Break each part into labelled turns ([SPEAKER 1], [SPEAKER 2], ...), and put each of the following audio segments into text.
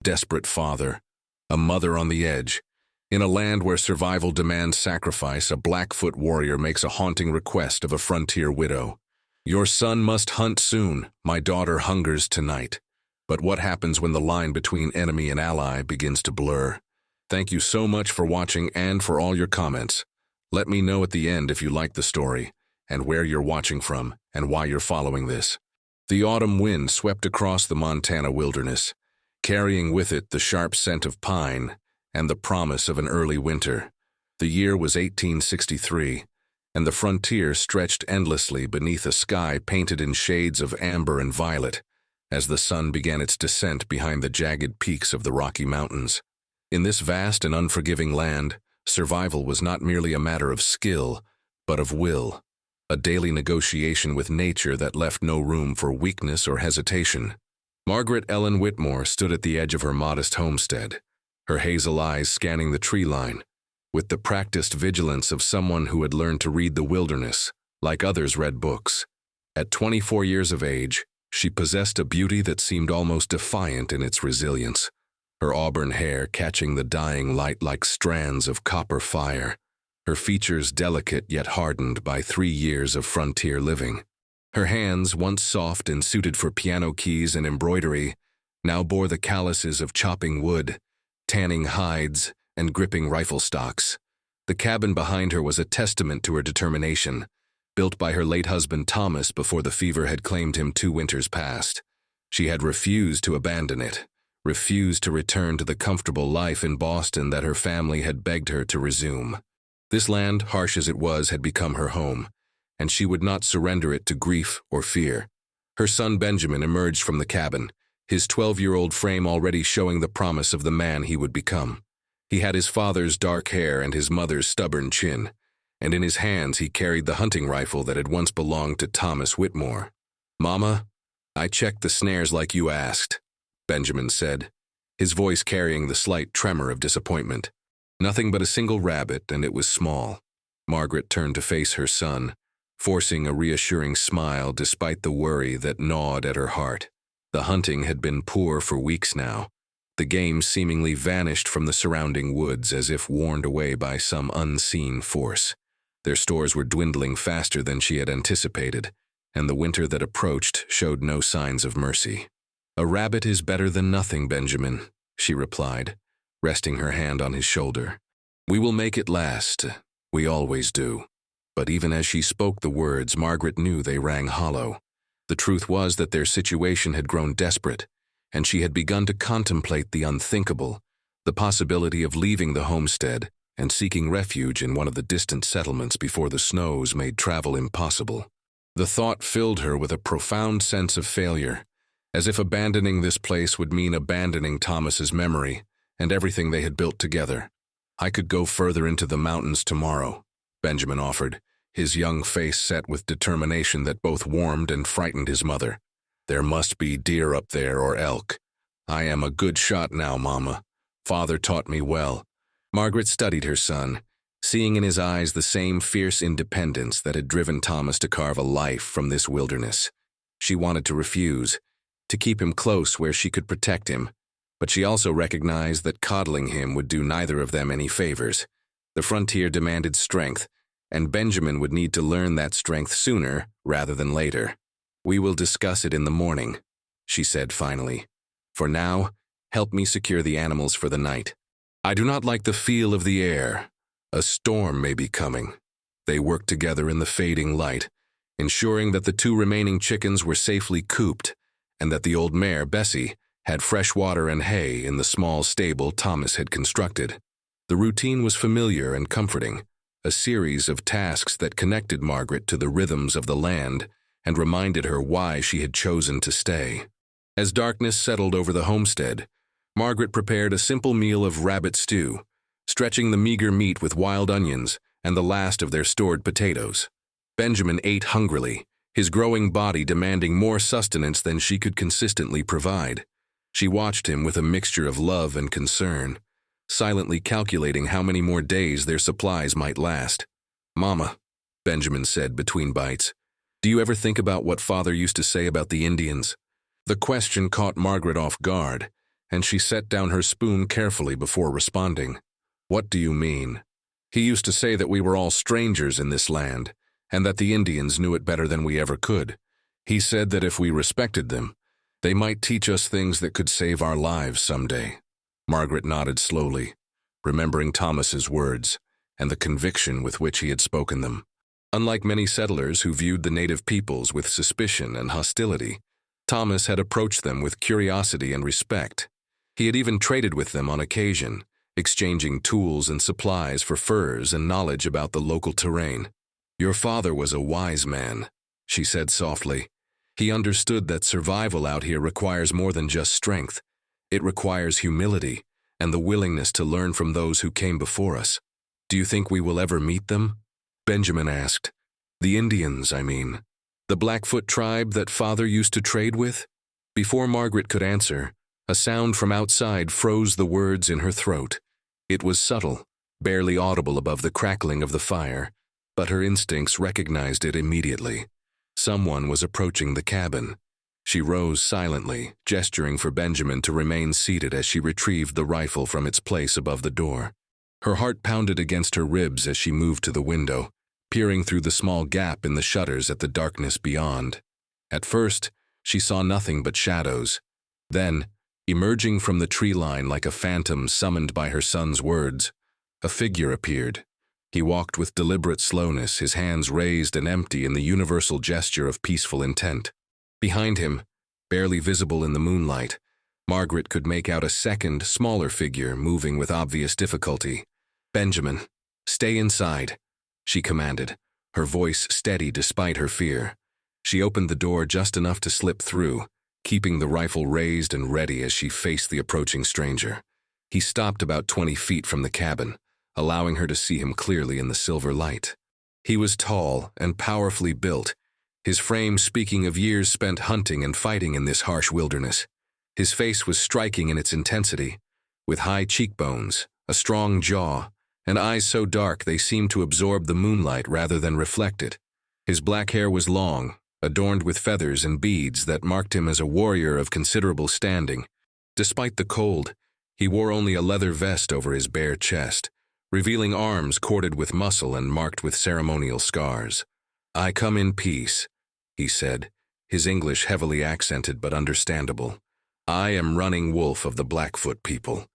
[SPEAKER 1] desperate father, a mother on the edge. In a land where survival demands sacrifice, a Blackfoot warrior makes a haunting request of a frontier widow. Your son must hunt soon. My daughter hungers tonight. But what happens when the line between enemy and ally begins to blur? Thank you so much for watching and for all your comments. Let me know at the end if you like the story, and where you're watching from, and why you're following this. The autumn wind swept across the Montana wilderness, carrying with it the sharp scent of pine and the promise of an early winter. The year was 1863, and the frontier stretched endlessly beneath a sky painted in shades of amber and violet as the sun began its descent behind the jagged peaks of the Rocky Mountains. In this vast and unforgiving land, survival was not merely a matter of skill, but of will, a daily negotiation with nature that left no room for weakness or hesitation. Margaret Ellen Whitmore stood at the edge of her modest homestead, her hazel eyes scanning the tree line, with the practiced vigilance of someone who had learned to read the wilderness, like others read books. At 24 years of age, she possessed a beauty that seemed almost defiant in its resilience, her auburn hair catching the dying light like strands of copper fire, her features delicate yet hardened by 3 years of frontier living. Her hands, once soft and suited for piano keys and embroidery, now bore the calluses of chopping wood, tanning hides, and gripping rifle stocks. The cabin behind her was a testament to her determination, built by her late husband Thomas before the fever had claimed him 2 winters past. She had refused to abandon it, refused to return to the comfortable life in Boston that her family had begged her to resume. This land, harsh as it was, had become her home, and she would not surrender it to grief or fear. Her son Benjamin emerged from the cabin, his 12-year-old frame already showing the promise of the man he would become. He had his father's dark hair and his mother's stubborn chin, and in his hands he carried the hunting rifle that had once belonged to Thomas Whitmore. "Mama, I checked the snares like you asked," Benjamin said, his voice carrying the slight tremor of disappointment. Nothing but a single rabbit, and it was small. Margaret turned to face her son, forcing a reassuring smile despite the worry that gnawed at her heart. The hunting had been poor for weeks now. The game seemingly vanished from the surrounding woods as if warned away by some unseen force. Their stores were dwindling faster than she had anticipated, and the winter that approached showed no signs of mercy. "A rabbit is better than nothing, Benjamin," she replied, resting her hand on his shoulder. "We will make it last. We always do." But even as she spoke the words, Margaret knew they rang hollow. The truth was that their situation had grown desperate, and she had begun to contemplate the unthinkable, the possibility of leaving the homestead and seeking refuge in one of the distant settlements before the snows made travel impossible. The thought filled her with a profound sense of failure, as if abandoning this place would mean abandoning Thomas's memory and everything they had built together. "I could go further into the mountains tomorrow," Benjamin offered, his young face set with determination that both warmed and frightened his mother. "There must be deer up there or elk. I am a good shot now, Mama. Father taught me well." Margaret studied her son, seeing in his eyes the same fierce independence that had driven Thomas to carve a life from this wilderness. She wanted to refuse, to keep him close where she could protect him, but she also recognized that coddling him would do neither of them any favors. The frontier demanded strength, and Benjamin would need to learn that strength sooner rather than later. "We will discuss it in the morning," she said finally. "For now, help me secure the animals for the night. I do not like the feel of the air. A storm may be coming." They worked together in the fading light, ensuring that the 2 remaining chickens were safely cooped and that the old mare, Bessie, had fresh water and hay in the small stable Thomas had constructed. The routine was familiar and comforting, a series of tasks that connected Margaret to the rhythms of the land and reminded her why she had chosen to stay. As darkness settled over the homestead, Margaret prepared a simple meal of rabbit stew, stretching the meager meat with wild onions and the last of their stored potatoes. Benjamin ate hungrily, his growing body demanding more sustenance than she could consistently provide. She watched him with a mixture of love and concern, silently calculating how many more days their supplies might last. "Mama," Benjamin said between bites, "do you ever think about what Father used to say about the Indians?" The question caught Margaret off guard, and she set down her spoon carefully before responding. "What do you mean?" "He used to say that we were all strangers in this land, and that the Indians knew it better than we ever could. He said that if we respected them, they might teach us things that could save our lives someday." Margaret nodded slowly, remembering Thomas's words and the conviction with which he had spoken them. Unlike many settlers who viewed the native peoples with suspicion and hostility, Thomas had approached them with curiosity and respect. He had even traded with them on occasion, exchanging tools and supplies for furs and knowledge about the local terrain. "Your father was a wise man," she said softly. "He understood that survival out here requires more than just strength. It requires humility and the willingness to learn from those who came before us." "Do you think we will ever meet them?" Benjamin asked. "The Indians, I mean. The Blackfoot tribe that father used to trade with?" Before Margaret could answer, a sound from outside froze the words in her throat. It was subtle, barely audible above the crackling of the fire, but her instincts recognized it immediately. Someone was approaching the cabin. She rose silently, gesturing for Benjamin to remain seated as she retrieved the rifle from its place above the door. Her heart pounded against her ribs as she moved to the window, peering through the small gap in the shutters at the darkness beyond. At first, she saw nothing but shadows. Then, emerging from the tree line like a phantom summoned by her son's words, a figure appeared. He walked with deliberate slowness, his hands raised and empty in the universal gesture of peaceful intent. Behind him, barely visible in the moonlight, Margaret could make out a second, smaller figure moving with obvious difficulty. "Benjamin, stay inside," she commanded, her voice steady despite her fear. She opened the door just enough to slip through, keeping the rifle raised and ready as she faced the approaching stranger. He stopped about 20 feet from the cabin, allowing her to see him clearly in the silver light. He was tall and powerfully built, his frame speaking of years spent hunting and fighting in this harsh wilderness. His face was striking in its intensity, with high cheekbones, a strong jaw, and eyes so dark they seemed to absorb the moonlight rather than reflect it. His black hair was long, adorned with feathers and beads that marked him as a warrior of considerable standing. Despite the cold, he wore only a leather vest over his bare chest, revealing arms corded with muscle and marked with ceremonial scars. "I come in peace," he said, his English heavily accented but understandable. "I am Running Wolf of the Blackfoot people.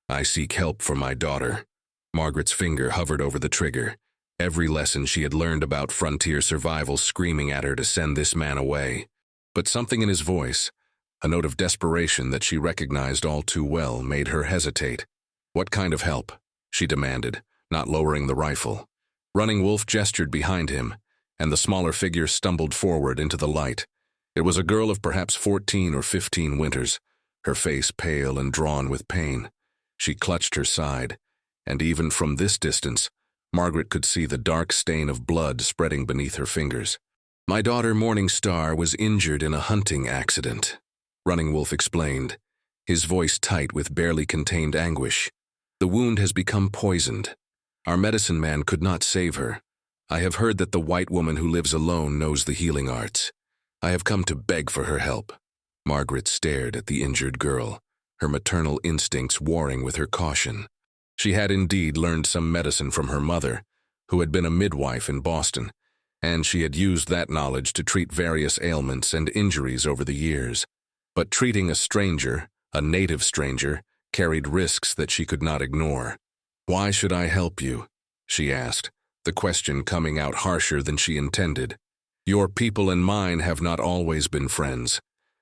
[SPEAKER 1] I seek help for my daughter." Margaret's finger hovered over the trigger, every lesson she had learned about frontier survival screaming at her to send this man away. But something in his voice, a note of desperation that she recognized all too well, made her hesitate. "What kind of help?" she demanded, not lowering the rifle. Running Wolf gestured behind him, and the smaller figure stumbled forward into the light. It was a girl of perhaps 14 or 15 winters, her face pale and drawn with pain. She clutched her side, and even from this distance, Margaret could see the dark stain of blood spreading beneath her fingers. "My daughter Morning Star was injured in a hunting accident," Running Wolf explained, his voice tight with barely contained anguish. "The wound has become poisoned. Our medicine man could not save her. I have heard that the white woman who lives alone knows the healing arts. I have come to beg for her help." Margaret stared at the injured girl, her maternal instincts warring with her caution. She had indeed learned some medicine from her mother, who had been a midwife in Boston, and she had used that knowledge to treat various ailments and injuries over the years. But treating a stranger, a native stranger, carried risks that she could not ignore. "Why should I help you?" she asked, the question coming out harsher than she intended. "Your people and mine have not always been friends."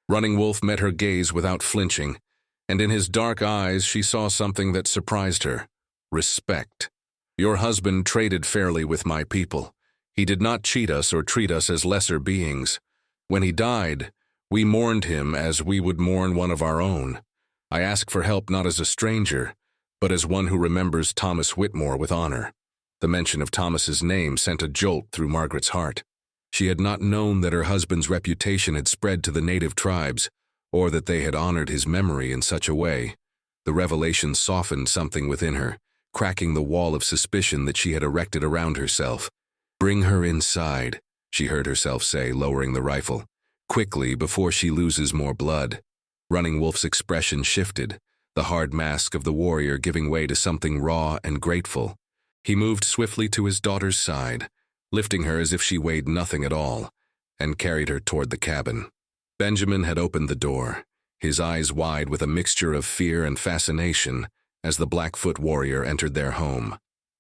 [SPEAKER 1] Running Wolf met her gaze without flinching, and in his dark eyes she saw something that surprised her: respect. "Your husband traded fairly with my people. He did not cheat us or treat us as lesser beings. When he died, we mourned him as we would mourn one of our own. I ask for help not as a stranger, but as one who remembers Thomas Whitmore with honor." The mention of Thomas's name sent a jolt through Margaret's heart. She had not known that her husband's reputation had spread to the native tribes, or that they had honored his memory in such a way. The revelation softened something within her, cracking the wall of suspicion that she had erected around herself. "Bring her inside," she heard herself say, lowering the rifle. "Quickly, before she loses more blood." Running Wolf's expression shifted, the hard mask of the warrior giving way to something raw and grateful. He moved swiftly to his daughter's side, lifting her as if she weighed nothing at all, and carried her toward the cabin. Benjamin had opened the door, his eyes wide with a mixture of fear and fascination as the Blackfoot warrior entered their home.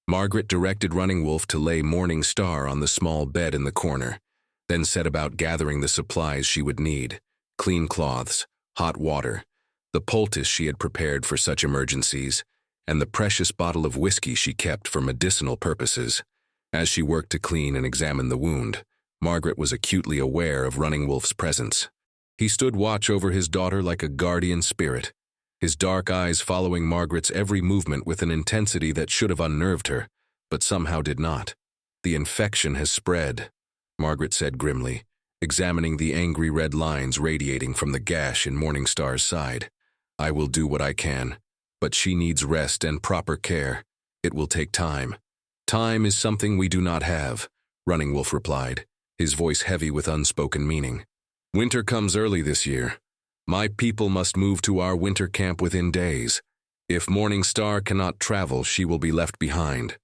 [SPEAKER 1] Margaret directed Running Wolf to lay Morning Star on the small bed in the corner, then set about gathering the supplies she would need: clean cloths, hot water, the poultice she had prepared for such emergencies, and the precious bottle of whiskey she kept for medicinal purposes. As she worked to clean and examine the wound, Margaret was acutely aware of Running Wolf's presence. He stood watch over his daughter like a guardian spirit, his dark eyes following Margaret's every movement with an intensity that should have unnerved her, but somehow did not. "The infection has spread," Margaret said grimly, examining the angry red lines radiating from the gash in Morning Star's side. "I will do what I can, but she needs rest and proper care. It will take time." "Time is something we do not have," Running Wolf replied, his voice heavy with unspoken meaning. "Winter comes early this year. My people must move to our winter camp within days. If Morning Star cannot travel, she will be left behind."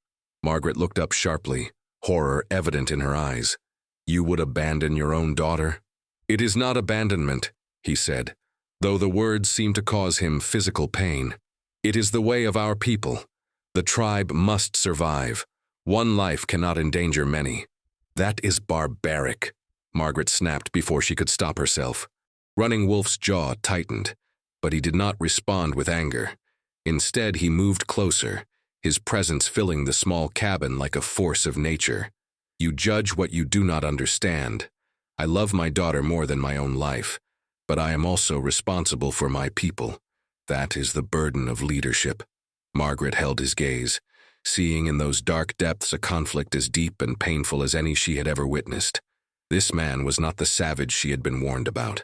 [SPEAKER 1] Margaret looked up sharply, horror evident in her eyes. "You would abandon your own daughter?" "It is not abandonment," he said, though the words seemed to cause him physical pain. "It is the way of our people. The tribe must survive. One life cannot endanger many." "That is barbaric," Margaret snapped before she could stop herself. Running Wolf's jaw tightened, but he did not respond with anger. Instead, he moved closer, his presence filling the small cabin like a force of nature. "You judge what you do not understand. I love my daughter more than my own life, but I am also responsible for my people. That is the burden of leadership." Margaret held his gaze, seeing in those dark depths a conflict as deep and painful as any she had ever witnessed. This man was not the savage she had been warned about.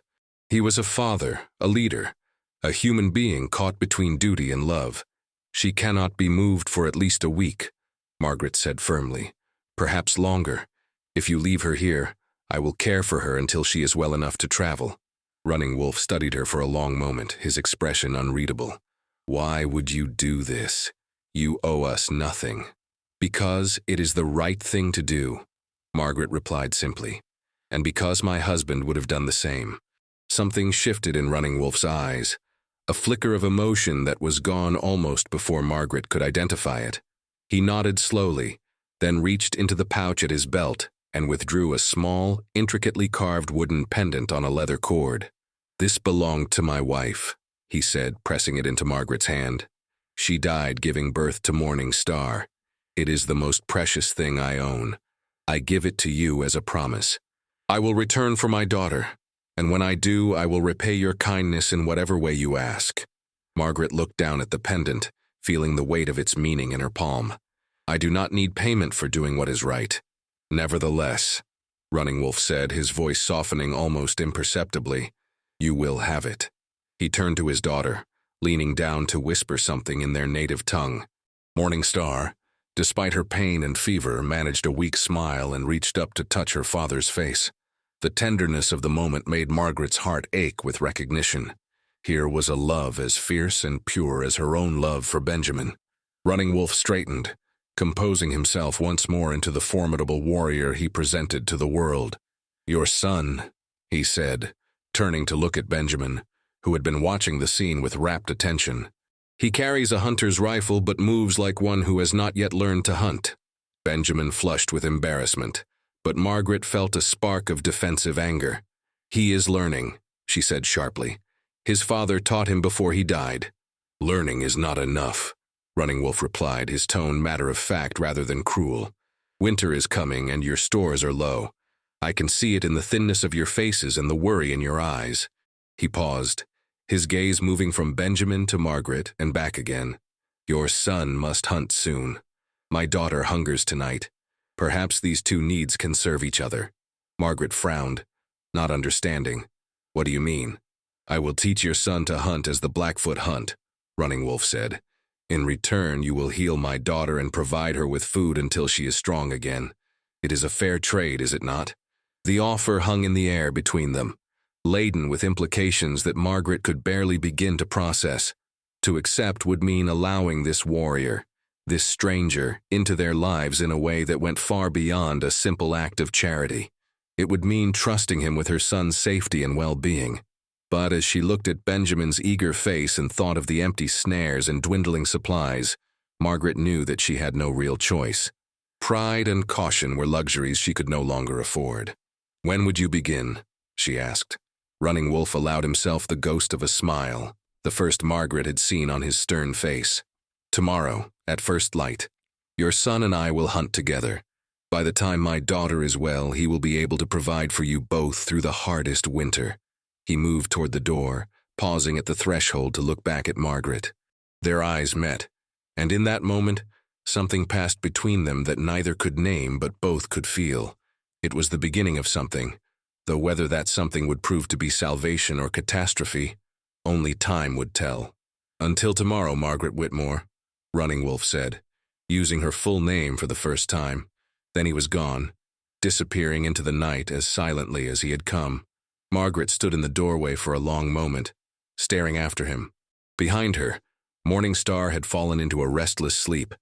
[SPEAKER 1] He was a father, a leader, a human being caught between duty and love. "She cannot be moved for at least a week," Margaret said firmly. "Perhaps longer. If you leave her here, I will care for her until she is well enough to travel." Running Wolf studied her for a long moment, his expression unreadable. "Why would you do this? You owe us nothing." "Because it is the right thing to do," Margaret replied simply. "And because my husband would have done the same." Something shifted in Running Wolf's eyes, a flicker of emotion that was gone almost before Margaret could identify it. He nodded slowly, then reached into the pouch at his belt and withdrew a small, intricately carved wooden pendant on a leather cord. "This belonged to my wife," he said, pressing it into Margaret's hand. "She died giving birth to Morning Star. It is the most precious thing I own. I give it to you as a promise. I will return for my daughter, and when I do, I will repay your kindness in whatever way you ask." Margaret looked down at the pendant, feeling the weight of its meaning in her palm. "I do not need payment for doing what is right." "Nevertheless," Running Wolf said, his voice softening almost imperceptibly, "you will have it." He turned to his daughter, leaning down to whisper something in their native tongue. Morning Star, despite her pain and fever, managed a weak smile and reached up to touch her father's face. The tenderness of the moment made Margaret's heart ache with recognition. Here was a love as fierce and pure as her own love for Benjamin. Running Wolf straightened, composing himself once more into the formidable warrior he presented to the world. "Your son," he said, turning to look at Benjamin, who had been watching the scene with rapt attention. "He carries a hunter's rifle but moves like one who has not yet learned to hunt." Benjamin flushed with embarrassment, but Margaret felt a spark of defensive anger. "He is learning," she said sharply. "His father taught him before he died." "Learning is not enough," Running Wolf replied, his tone matter-of-fact rather than cruel. "Winter is coming and your stores are low. I can see it in the thinness of your faces and the worry in your eyes." He paused, his gaze moving from Benjamin to Margaret and back again. "Your son must hunt soon. My daughter hungers tonight. Perhaps these two needs can serve each other." Margaret frowned, not understanding. "What do you mean?" "I will teach your son to hunt as the Blackfoot hunt," Running Wolf said. "In return, you will heal my daughter and provide her with food until she is strong again. It is a fair trade, is it not?" The offer hung in the air between them, laden with implications that Margaret could barely begin to process. To accept would mean allowing this warrior, this stranger, into their lives in a way that went far beyond a simple act of charity. It would mean trusting him with her son's safety and well-being. But as she looked at Benjamin's eager face and thought of the empty snares and dwindling supplies, Margaret knew that she had no real choice. Pride and caution were luxuries she could no longer afford. "When would you begin?" she asked. Running Wolf allowed himself the ghost of a smile, the first Margaret had seen on his stern face. "Tomorrow, at first light. Your son and I will hunt together. By the time my daughter is well, he will be able to provide for you both through the hardest winter." He moved toward the door, pausing at the threshold to look back at Margaret. Their eyes met, and in that moment, something passed between them that neither could name but both could feel. It was the beginning of something, though whether that something would prove to be salvation or catastrophe, only time would tell. "Until tomorrow, Margaret Whitmore," Running Wolf said, using her full name for the first time. Then he was gone, disappearing into the night as silently as he had come. Margaret stood in the doorway for a long moment, staring after him. Behind her, Morning Star had fallen into a restless sleep,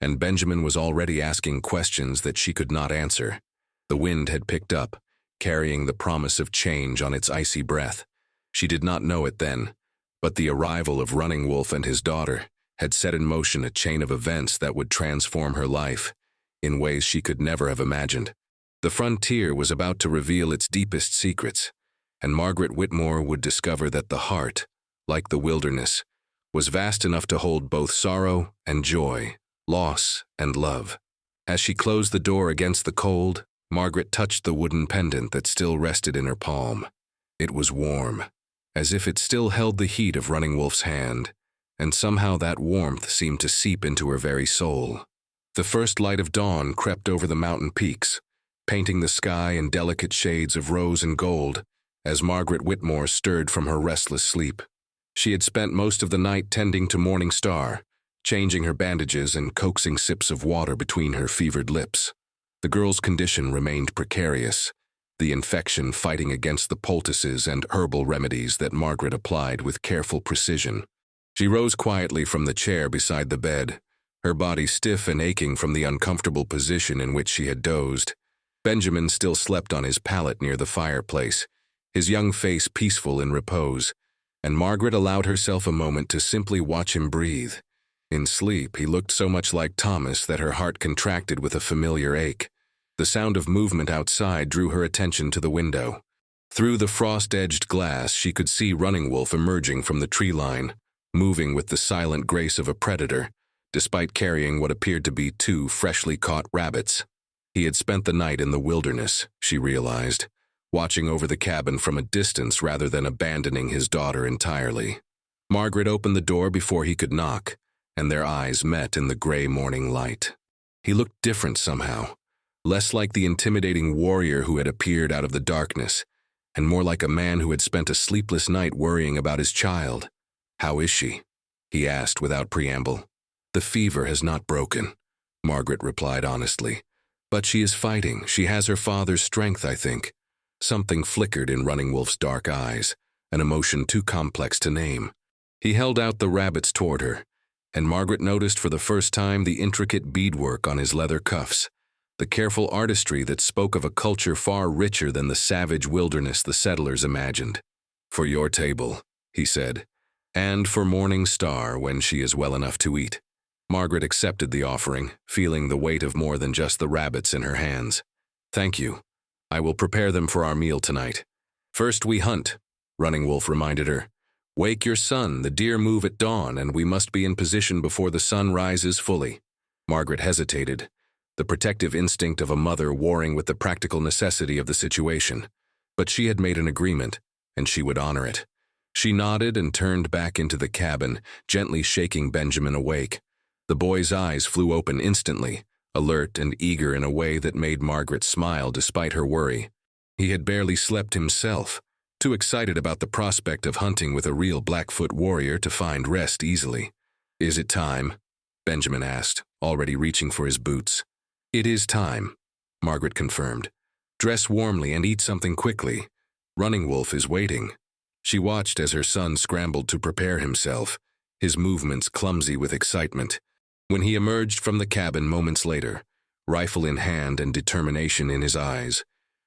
[SPEAKER 1] and Benjamin was already asking questions that she could not answer. The wind had picked up, carrying the promise of change on its icy breath. She did not know it then, but the arrival of Running Wolf and his daughter had set in motion a chain of events that would transform her life in ways she could never have imagined. The frontier was about to reveal its deepest secrets, and Margaret Whitmore would discover that the heart, like the wilderness, was vast enough to hold both sorrow and joy, loss and love. As she closed the door against the cold, Margaret touched the wooden pendant that still rested in her palm. It was warm, as if it still held the heat of Running Wolf's hand, and somehow that warmth seemed to seep into her very soul. The first light of dawn crept over the mountain peaks, painting the sky in delicate shades of rose and gold, as Margaret Whitmore stirred from her restless sleep. She had spent most of the night tending to Morning Star, changing her bandages and coaxing sips of water between her fevered lips. The girl's condition remained precarious, the infection fighting against the poultices and herbal remedies that Margaret applied with careful precision. She rose quietly from the chair beside the bed, her body stiff and aching from the uncomfortable position in which she had dozed. Benjamin still slept on his pallet near the fireplace, his young face peaceful in repose, and Margaret allowed herself a moment to simply watch him breathe. In sleep, he looked so much like Thomas that her heart contracted with a familiar ache. The sound of movement outside drew her attention to the window. Through the frost-edged glass, she could see Running Wolf emerging from the tree line, moving with the silent grace of a predator, despite carrying what appeared to be 2 freshly caught rabbits. He had spent the night in the wilderness, she realized, watching over the cabin from a distance rather than abandoning his daughter entirely. Margaret opened the door before he could knock, and their eyes met in the gray morning light. He looked different somehow, less like the intimidating warrior who had appeared out of the darkness, and more like a man who had spent a sleepless night worrying about his child. "How is she?" he asked without preamble. "The fever has not broken," Margaret replied honestly. "But she is fighting. She has her father's strength, I think." Something flickered in Running Wolf's dark eyes, an emotion too complex to name. He held out the rabbits toward her, and Margaret noticed for the first time the intricate beadwork on his leather cuffs, the careful artistry that spoke of a culture far richer than the savage wilderness the settlers imagined. "For your table," he said, "and for Morning Star when she is well enough to eat." Margaret accepted the offering, feeling the weight of more than just the rabbits in her hands. "Thank you. I will prepare them for our meal tonight." "First we hunt," Running Wolf reminded her. "Wake your son, the deer move at dawn, and we must be in position before the sun rises fully." Margaret hesitated, the protective instinct of a mother warring with the practical necessity of the situation. But she had made an agreement, and she would honor it. She nodded and turned back into the cabin, gently shaking Benjamin awake. The boy's eyes flew open instantly, alert and eager in a way that made Margaret smile despite her worry. He had barely slept himself, too excited about the prospect of hunting with a real Blackfoot warrior to find rest easily. "Is it time?" Benjamin asked, already reaching for his boots. "It is time," Margaret confirmed. "Dress warmly and eat something quickly. Running Wolf is waiting." She watched as her son scrambled to prepare himself, his movements clumsy with excitement. When he emerged from the cabin moments later, rifle in hand and determination in his eyes,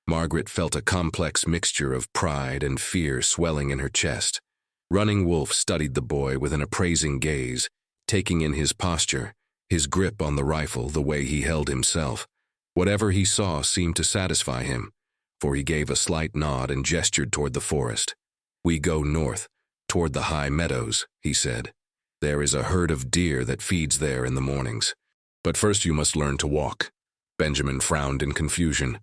[SPEAKER 1] Margaret felt a complex mixture of pride and fear swelling in her chest. Running Wolf studied the boy with an appraising gaze, taking in his posture, his grip on the rifle, the way he held himself. Whatever he saw seemed to satisfy him, for he gave a slight nod and gestured toward the forest. "We go north, toward the high meadows," he said. "There is a herd of deer that feeds there in the mornings. But first you must learn to walk." Benjamin frowned in confusion.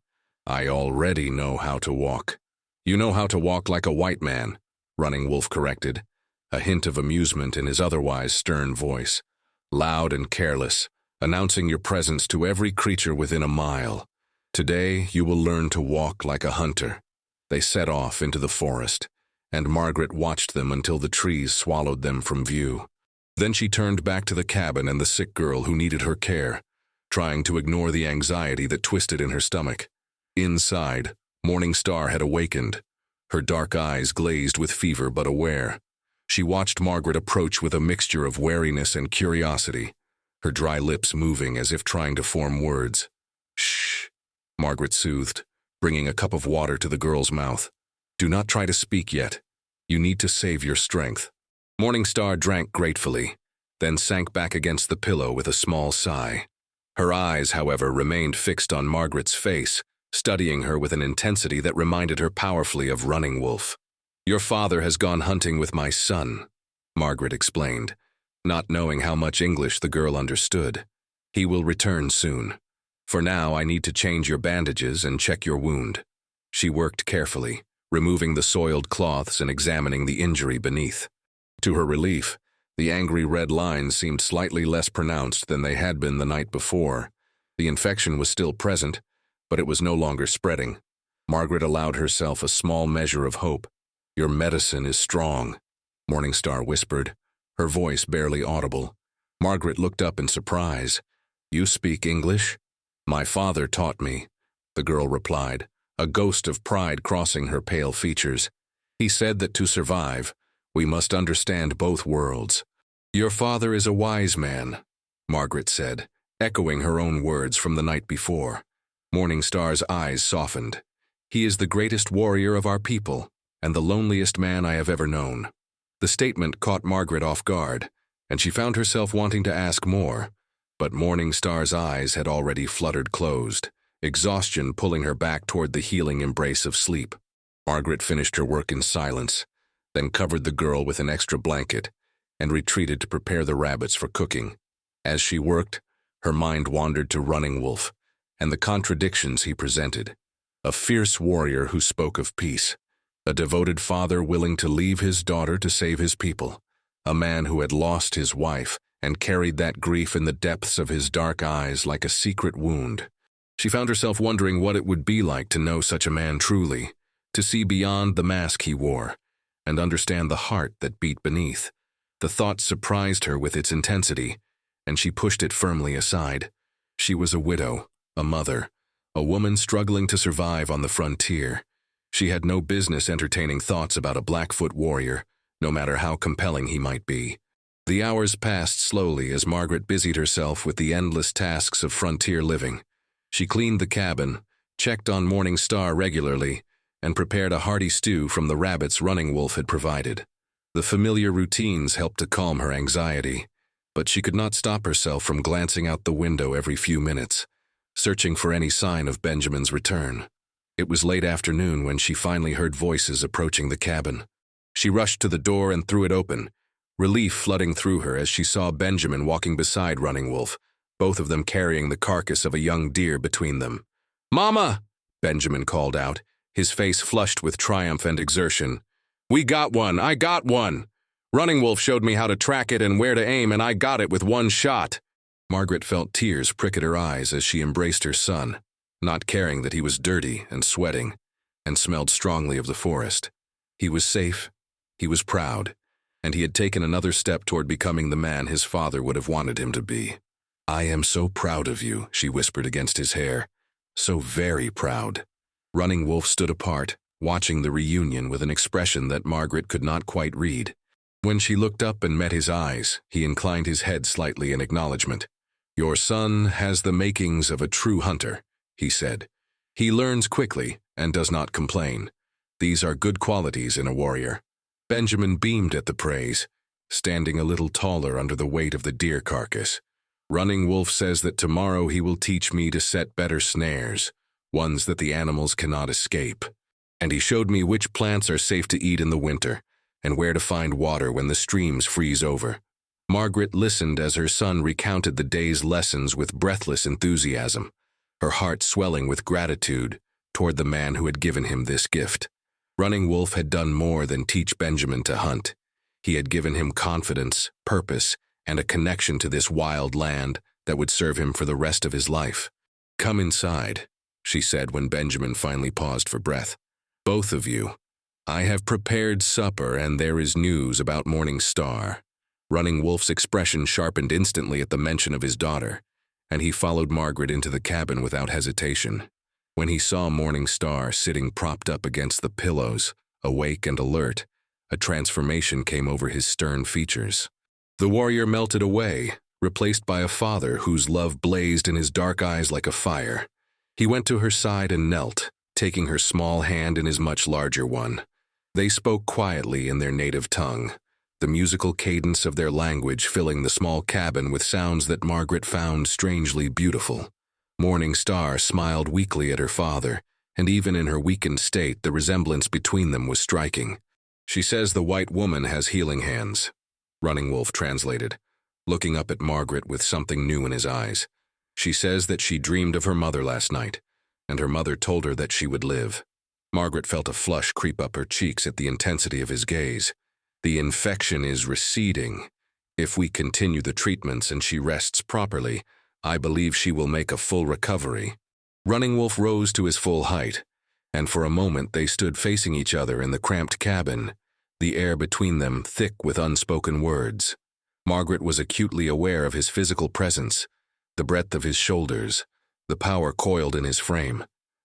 [SPEAKER 1] "I already know how to walk." "You know how to walk like a white man," Running Wolf corrected, a hint of amusement in his otherwise stern voice. "Loud and careless, announcing your presence to every creature within a mile. Today you will learn to walk like a hunter." They set off into the forest, and Margaret watched them until the trees swallowed them from view. Then she turned back to the cabin and the sick girl who needed her care, trying to ignore the anxiety that twisted in her stomach. Inside, Morning Star had awakened, her dark eyes glazed with fever but aware. She watched Margaret approach with a mixture of wariness and curiosity, her dry lips moving as if trying to form words. "Shh," Margaret soothed, bringing a cup of water to the girl's mouth. "Do not try to speak yet. You need to save your strength." Morning Star drank gratefully, then sank back against the pillow with a small sigh. Her eyes, however, remained fixed on Margaret's face, studying her with an intensity that reminded her powerfully of Running Wolf. "Your father has gone hunting with my son," Margaret explained, not knowing how much English the girl understood. "He will return soon. For now, I need to change your bandages and check your wound." She worked carefully, removing the soiled cloths and examining the injury beneath. To her relief, the angry red lines seemed slightly less pronounced than they had been the night before. The infection was still present, but it was no longer spreading. Margaret allowed herself a small measure of hope. "Your medicine is strong," Morning Star whispered, her voice barely audible. Margaret looked up in surprise. "You speak English?" "My father taught me," the girl replied, a ghost of pride crossing her pale features. "He said that to survive, we must understand both worlds." "Your father is a wise man," Margaret said, echoing her own words from the night before. Morning Star's eyes softened. "He is the greatest warrior of our people, and the loneliest man I have ever known." The statement caught Margaret off guard, and she found herself wanting to ask more, but Morning Star's eyes had already fluttered closed, exhaustion pulling her back toward the healing embrace of sleep. Margaret finished her work in silence, then covered the girl with an extra blanket, and retreated to prepare the rabbits for cooking. As she worked, her mind wandered to Running Wolf, and the contradictions he presented. A fierce warrior who spoke of peace, a devoted father willing to leave his daughter to save his people, a man who had lost his wife and carried that grief in the depths of his dark eyes like a secret wound. She found herself wondering what it would be like to know such a man truly, to see beyond the mask he wore, and understand the heart that beat beneath. The thought surprised her with its intensity, and she pushed it firmly aside. She was a widow, a mother, a woman struggling to survive on the frontier. She had no business entertaining thoughts about a Blackfoot warrior, no matter how compelling he might be. The hours passed slowly as Margaret busied herself with the endless tasks of frontier living. She cleaned the cabin, checked on Morning Star regularly, and prepared a hearty stew from the rabbits Running Wolf had provided. The familiar routines helped to calm her anxiety, but she could not stop herself from glancing out the window every few minutes, searching for any sign of Benjamin's return. It was late afternoon when she finally heard voices approaching the cabin. She rushed to the door and threw it open, relief flooding through her as she saw Benjamin walking beside Running Wolf, both of them carrying the carcass of a young deer between them. "Mama!" Benjamin called out, his face flushed with triumph and exertion. "We got one! I got one! Running Wolf showed me how to track it and where to aim, and I got it with one shot." Margaret felt tears prick at her eyes as she embraced her son, not caring that he was dirty and sweating, and smelled strongly of the forest. He was safe, he was proud, and he had taken another step toward becoming the man his father would have wanted him to be. "I am so proud of you," she whispered against his hair. "So very proud." Running Wolf stood apart, watching the reunion with an expression that Margaret could not quite read. When she looked up and met his eyes, he inclined his head slightly in acknowledgement. "Your son has the makings of a true hunter," he said. "He learns quickly and does not complain. These are good qualities in a warrior." Benjamin beamed at the praise, standing a little taller under the weight of the deer carcass. "Running Wolf says that tomorrow he will teach me to set better snares, ones that the animals cannot escape. And he showed me which plants are safe to eat in the winter, and where to find water when the streams freeze over." Margaret listened as her son recounted the day's lessons with breathless enthusiasm, her heart swelling with gratitude toward the man who had given him this gift. Running Wolf had done more than teach Benjamin to hunt. He had given him confidence, purpose, and a connection to this wild land that would serve him for the rest of his life. "Come inside," she said when Benjamin finally paused for breath. "Both of you. I have prepared supper, and there is news about Morning Star." Running Wolf's expression sharpened instantly at the mention of his daughter, and he followed Margaret into the cabin without hesitation. When he saw Morning Star sitting propped up against the pillows, awake and alert, a transformation came over his stern features. The warrior melted away, replaced by a father whose love blazed in his dark eyes like a fire. He went to her side and knelt, taking her small hand in his much larger one. They spoke quietly in their native tongue, the musical cadence of their language filling the small cabin with sounds that Margaret found strangely beautiful. Morning Star smiled weakly at her father, and even in her weakened state, the resemblance between them was striking. "She says the white woman has healing hands," Running Wolf translated, looking up at Margaret with something new in his eyes. "She says that she dreamed of her mother last night, and her mother told her that she would live." Margaret felt a flush creep up her cheeks at the intensity of his gaze. "The infection is receding. If we continue the treatments and she rests properly, I believe she will make a full recovery." Running Wolf rose to his full height, and for a moment they stood facing each other in the cramped cabin, the air between them thick with unspoken words. Margaret was acutely aware of his physical presence, the breadth of his shoulders, the power coiled in his frame,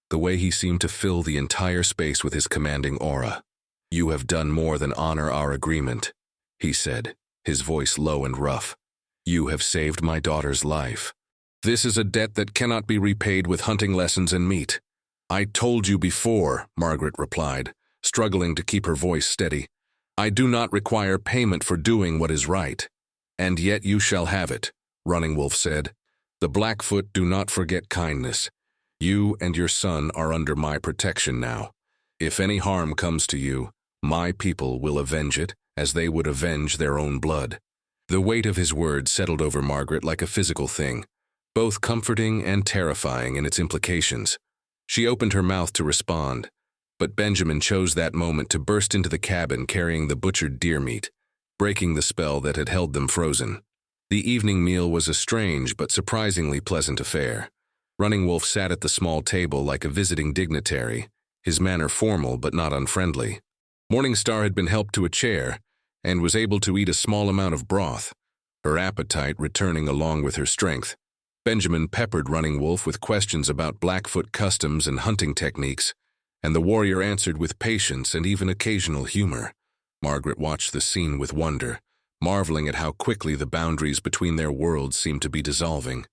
[SPEAKER 1] the way he seemed to fill the entire space with his commanding aura. "You have done more than honor our agreement," he said, his voice low and rough. "You have saved my daughter's life. This is a debt that cannot be repaid with hunting lessons and meat." "I told you before," Margaret replied, struggling to keep her voice steady. "I do not require payment for doing what is right." "And yet you shall have it," Running Wolf said. "The Blackfoot do not forget kindness. You and your son are under my protection now. If any harm comes to you, my people will avenge it as they would avenge their own blood." The weight of his words settled over Margaret like a physical thing, both comforting and terrifying in its implications. She opened her mouth to respond, but Benjamin chose that moment to burst into the cabin carrying the butchered deer meat, breaking the spell that had held them frozen. The evening meal was a strange but surprisingly pleasant affair. Running Wolf sat at the small table like a visiting dignitary, his manner formal but not unfriendly. Morning Star had been helped to a chair and was able to eat a small amount of broth, her appetite returning along with her strength. Benjamin peppered Running Wolf with questions about Blackfoot customs and hunting techniques, and the warrior answered with patience and even occasional humor. Margaret watched the scene with wonder, marveling at how quickly the boundaries between their worlds seemed to be dissolving.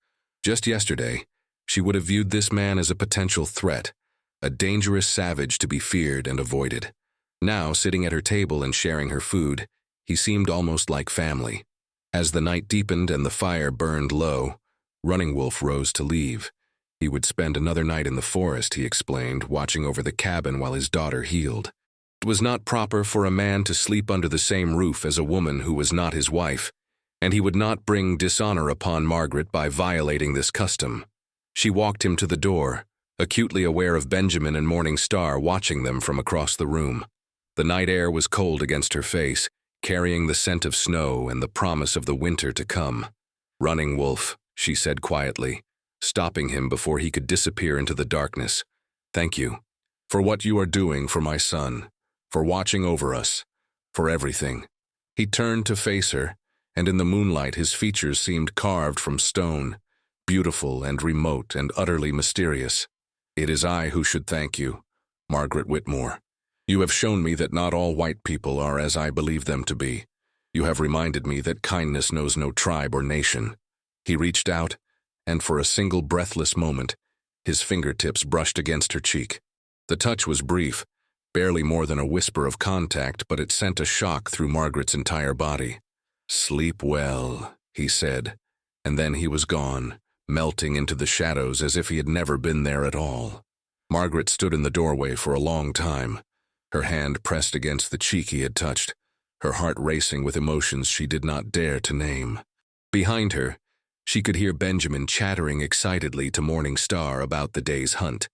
[SPEAKER 1] Just yesterday, she would have viewed this man as a potential threat, a dangerous savage to be feared and avoided. Now, sitting at her table and sharing her food, he seemed almost like family. As the night deepened and the fire burned low, Running Wolf rose to leave. He would spend another night in the forest, he explained, watching over the cabin while his daughter healed. It was not proper for a man to sleep under the same roof as a woman who was not his wife, and he would not bring dishonor upon Margaret by violating this custom. She walked him to the door, acutely aware of Benjamin and Morning Star watching them from across the room. The night air was cold against her face, carrying the scent of snow and the promise of the winter to come. "Running Wolf," she said quietly, stopping him before he could disappear into the darkness. "Thank you for what you are doing for my son, for watching over us, for everything." He turned to face her, and in the moonlight his features seemed carved from stone, beautiful and remote and utterly mysterious. "It is I who should thank you, Margaret Whitmore. You have shown me that not all white people are as I believe them to be. You have reminded me that kindness knows no tribe or nation." He reached out, and for a single breathless moment, his fingertips brushed against her cheek. The touch was brief, barely more than a whisper of contact, but it sent a shock through Margaret's entire body. "Sleep well," he said, and then he was gone, melting into the shadows as if he had never been there at all. Margaret stood in the doorway for a long time, her hand pressed against the cheek he had touched, her heart racing with emotions she did not dare to name. Behind her, she could hear Benjamin chattering excitedly to Morning Star about the day's hunt,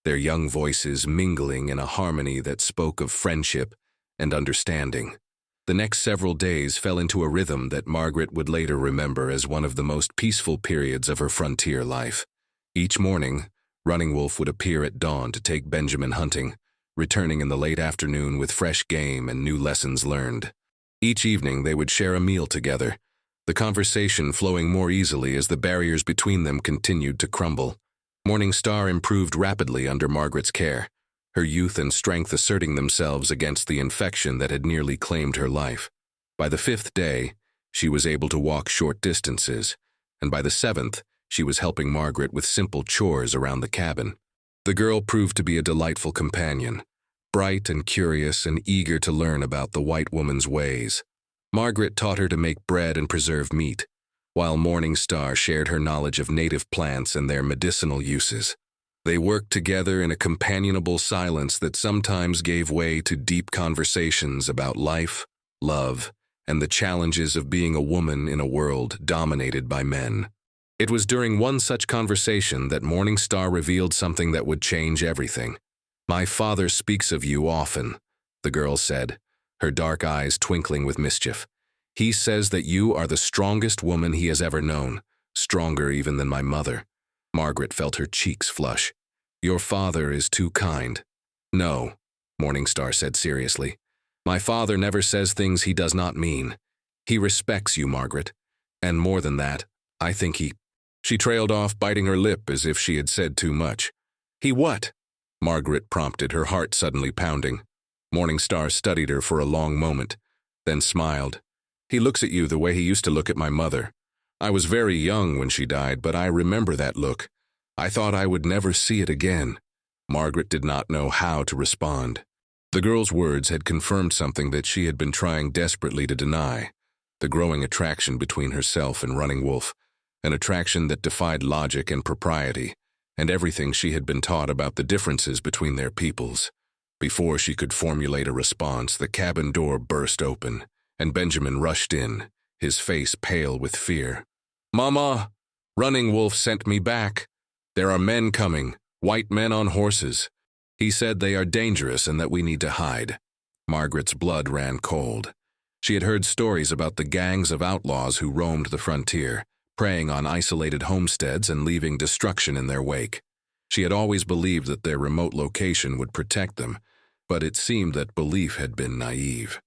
[SPEAKER 1] their young voices mingling in a harmony that spoke of friendship and understanding. The next several days fell into a rhythm that Margaret would later remember as one of the most peaceful periods of her frontier life. Each morning, Running Wolf would appear at dawn to take Benjamin hunting, returning in the late afternoon with fresh game and new lessons learned. Each evening they would share a meal together, the conversation flowing more easily as the barriers between them continued to crumble. Morning Star improved rapidly under Margaret's care, her youth and strength asserting themselves against the infection that had nearly claimed her life. By the 5th day, she was able to walk short distances, and by the 7th, she was helping Margaret with simple chores around the cabin. The girl proved to be a delightful companion, bright and curious and eager to learn about the white woman's ways. Margaret taught her to make bread and preserve meat, while Morning Star shared her knowledge of native plants and their medicinal uses. They worked together in a companionable silence that sometimes gave way to deep conversations about life, love, and the challenges of being a woman in a world dominated by men. It was during one such conversation that Morning Star revealed something that would change everything. "My father speaks of you often," the girl said, her dark eyes twinkling with mischief. "He says that you are the strongest woman he has ever known, stronger even than my mother." Margaret felt her cheeks flush. "Your father is too kind." "No," Morning Star said seriously. "My father never says things he does not mean. He respects you, Margaret. And more than that, I think he—" She trailed off, biting her lip as if she had said too much. "He what?" Margaret prompted, her heart suddenly pounding. Morning Star studied her for a long moment, then smiled. "He looks at you the way he used to look at my mother. I was very young when she died, but I remember that look. I thought I would never see it again." Margaret did not know how to respond. The girl's words had confirmed something that she had been trying desperately to deny, the growing attraction between herself and Running Wolf, an attraction that defied logic and propriety, and everything she had been taught about the differences between their peoples. Before she could formulate a response, the cabin door burst open, and Benjamin rushed in, his face pale with fear. "Mama, Running Wolf sent me back. There are men coming, white men on horses. He said they are dangerous and that we need to hide." Margaret's blood ran cold. She had heard stories about the gangs of outlaws who roamed the frontier, preying on isolated homesteads and leaving destruction in their wake. She had always believed that their remote location would protect them, but it seemed that belief had been naive.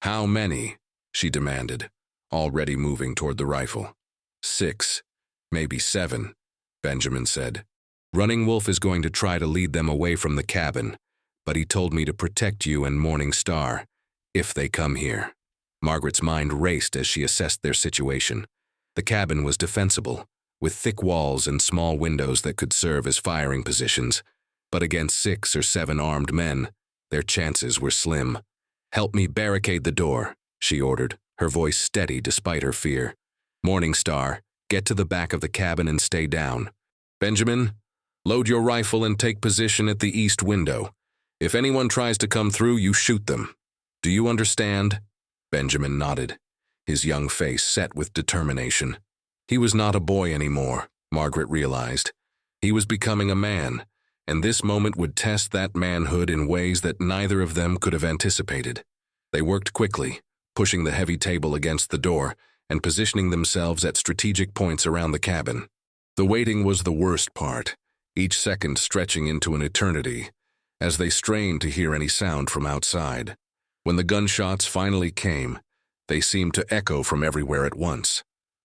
[SPEAKER 1] "How many?" she demanded, already moving toward the rifle. 6, maybe 7, Benjamin said. "Running Wolf is going to try to lead them away from the cabin, but he told me to protect you and Morning Star, if they come here." Margaret's mind raced as she assessed their situation. The cabin was defensible, with thick walls and small windows that could serve as firing positions, but against 6 or 7 armed men, their chances were slim. "Help me barricade the door," she ordered, her voice steady despite her fear. "Morning Star, get to the back of the cabin and stay down. Benjamin, load your rifle and take position at the east window. If anyone tries to come through, you shoot them. Do you understand?" Benjamin nodded, his young face set with determination. He was not a boy anymore, Margaret realized. He was becoming a man, and this moment would test that manhood in ways that neither of them could have anticipated. They worked quickly, pushing the heavy table against the door and positioning themselves at strategic points around the cabin. The waiting was the worst part, each second stretching into an eternity, as they strained to hear any sound from outside. When the gunshots finally came, they seemed to echo from everywhere at once.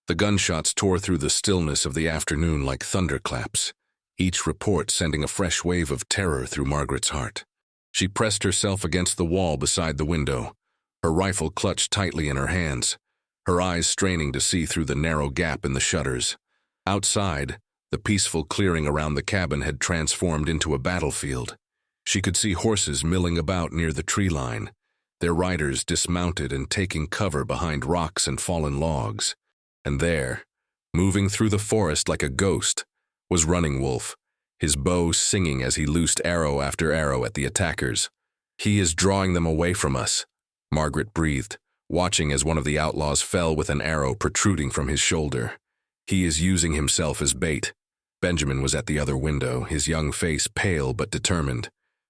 [SPEAKER 1] The gunshots tore through the stillness of the afternoon like thunderclaps, each report sending a fresh wave of terror through Margaret's heart. She pressed herself against the wall beside the window, her rifle clutched tightly in her hands. her eyes straining to see through the narrow gap in the shutters. Outside, the peaceful clearing around the cabin had transformed into a battlefield. She could see horses milling about near the tree line, their riders dismounted and taking cover behind rocks and fallen logs. And there, moving through the forest like a ghost, was Running Wolf, his bow singing as he loosed arrow after arrow at the attackers. "He is drawing them away from us," Margaret breathed, watching as one of the outlaws fell with an arrow protruding from his shoulder. "He is using himself as bait." Benjamin was at the other window, his young face pale but determined.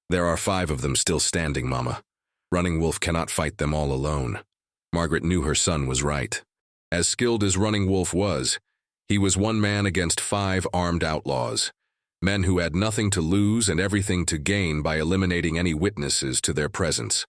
[SPEAKER 1] "There are 5 of them still standing, Mama. Running Wolf cannot fight them all alone." Margaret knew her son was right. As skilled as Running Wolf was, he was one man against 5 armed outlaws, men who had nothing to lose and everything to gain by eliminating any witnesses to their presence.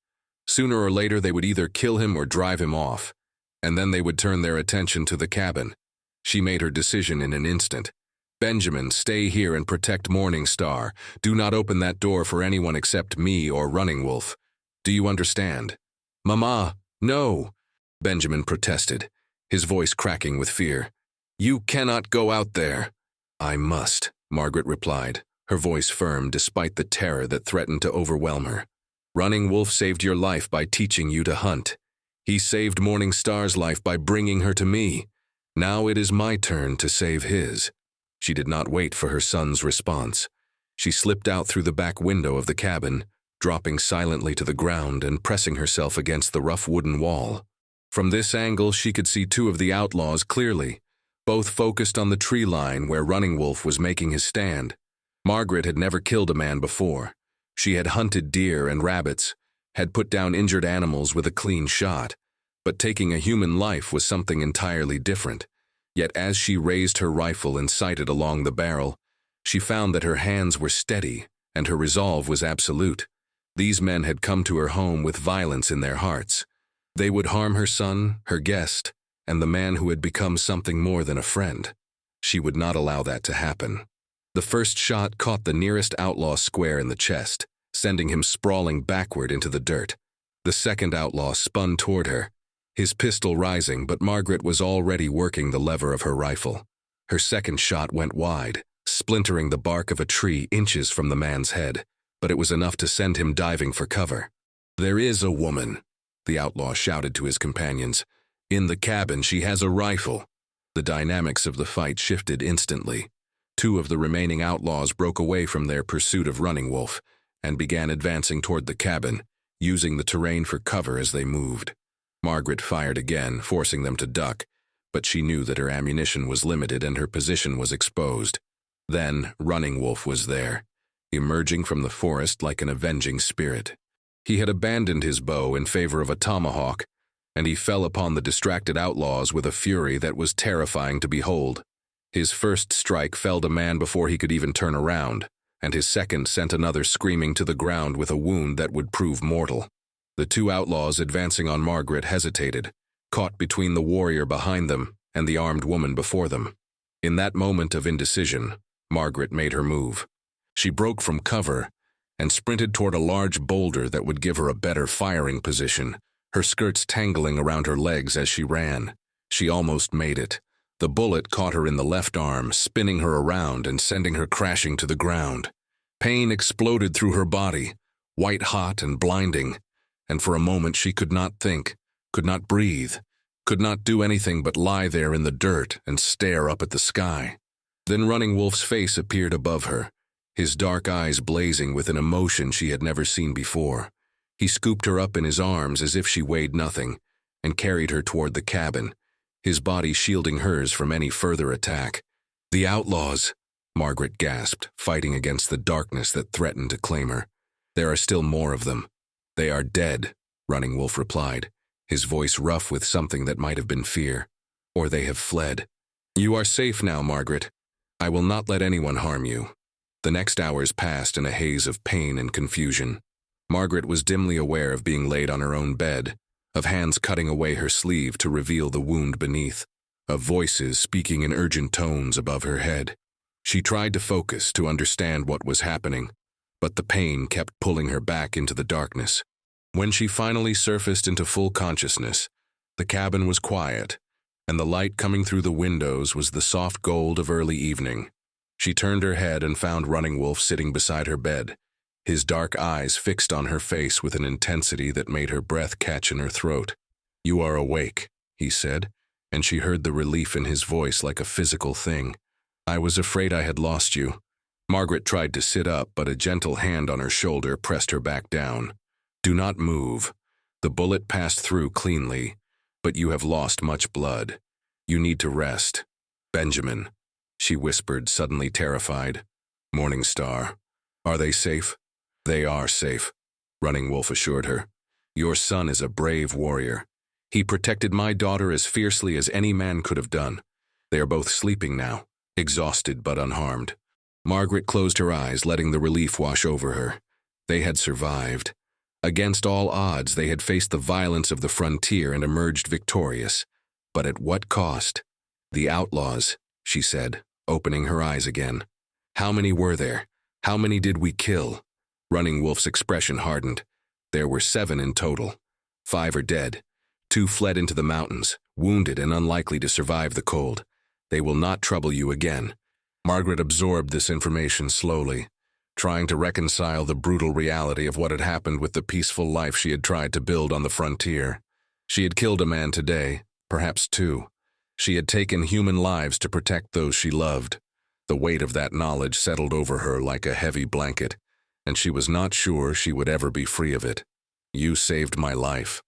[SPEAKER 1] Sooner or later they would either kill him or drive him off, and then they would turn their attention to the cabin. She made her decision in an instant. "Benjamin, stay here and protect Morning Star. Do not open that door for anyone except me or Running Wolf. Do you understand?" "Mama, no," Benjamin protested, his voice cracking with fear. "You cannot go out there." "I must," Margaret replied, her voice firm despite the terror that threatened to overwhelm her. "Running Wolf saved your life by teaching you to hunt. He saved Morning Star's life by bringing her to me. Now it is my turn to save his." She did not wait for her son's response. She slipped out through the back window of the cabin, dropping silently to the ground and pressing herself against the rough wooden wall. From this angle, she could see 2 of the outlaws clearly, both focused on the tree line where Running Wolf was making his stand. Margaret had never killed a man before. She had hunted deer and rabbits, had put down injured animals with a clean shot, but taking a human life was something entirely different. Yet as she raised her rifle and sighted along the barrel, she found that her hands were steady and her resolve was absolute. These men had come to her home with violence in their hearts. They would harm her son, her guest, and the man who had become something more than a friend. She would not allow that to happen. The first shot caught the nearest outlaw square in the chest, sending him sprawling backward into the dirt. The second outlaw spun toward her, his pistol rising, but Margaret was already working the lever of her rifle. Her second shot went wide, splintering the bark of a tree inches from the man's head, but it was enough to send him diving for cover. "There is a woman," the outlaw shouted to his companions. "In the cabin, she has a rifle." The dynamics of the fight shifted instantly. 2 of the remaining outlaws broke away from their pursuit of Running Wolf and began advancing toward the cabin, using the terrain for cover as they moved. Margaret fired again, forcing them to duck, but she knew that her ammunition was limited and her position was exposed. Then Running Wolf was there, emerging from the forest like an avenging spirit. He had abandoned his bow in favor of a tomahawk, and he fell upon the distracted outlaws with a fury that was terrifying to behold. His first strike felled a man before he could even turn around, and his second sent another screaming to the ground with a wound that would prove mortal. The 2 outlaws advancing on Margaret hesitated, caught between the warrior behind them and the armed woman before them. In that moment of indecision, Margaret made her move. She broke from cover and sprinted toward a large boulder that would give her a better firing position, her skirts tangling around her legs as she ran. She almost made it. The bullet caught her in the left arm, spinning her around and sending her crashing to the ground. Pain exploded through her body, white-hot and blinding, and for a moment she could not think, could not breathe, could not do anything but lie there in the dirt and stare up at the sky. Then Running Wolf's face appeared above her, his dark eyes blazing with an emotion she had never seen before. He scooped her up in his arms as if she weighed nothing, and carried her toward the cabin, his body shielding hers from any further attack. "The outlaws," Margaret gasped, fighting against the darkness that threatened to claim her. "There are still more of them." "They are dead," Running Wolf replied, his voice rough with something that might have been fear. "Or they have fled. You are safe now, Margaret. I will not let anyone harm you." The next hours passed in a haze of pain and confusion. Margaret was dimly aware of being laid on her own bed, of hands cutting away her sleeve to reveal the wound beneath, of voices speaking in urgent tones above her head. She tried to focus to understand what was happening, but the pain kept pulling her back into the darkness. When she finally surfaced into full consciousness, The cabin was quiet, and the light coming through the windows was the soft gold of early evening. She turned her head and found Running Wolf sitting beside her bed, his dark eyes fixed on her face with an intensity that made her breath catch in her throat. "You are awake," he said, and she heard the relief in his voice like a physical thing. "I was afraid I had lost you." Margaret tried to sit up, but a gentle hand on her shoulder pressed her back down. "Do not move. The bullet passed through cleanly, but you have lost much blood. You need to rest. Benjamin," she whispered, suddenly terrified. "Morning Star. Are they safe?" "They are safe," Running Wolf assured her. "Your son is a brave warrior. He protected my daughter as fiercely as any man could have done. They are both sleeping now, exhausted but unharmed." Margaret closed her eyes, letting the relief wash over her. They had survived. Against all odds, they had faced the violence of the frontier and emerged victorious. But at what cost? "The outlaws," she said, opening her eyes again. "How many were there? How many did we kill?" Running Wolf's expression hardened. "There were 7 in total. 5 are dead. 2 fled into the mountains, wounded and unlikely to survive the cold. They will not trouble you again." Margaret absorbed this information slowly, trying to reconcile the brutal reality of what had happened with the peaceful life she had tried to build on the frontier. She had killed a man today, perhaps 2. She had taken human lives to protect those she loved. The weight of that knowledge settled over her like a heavy blanket, and she was not sure she would ever be free of it. "You saved my life,"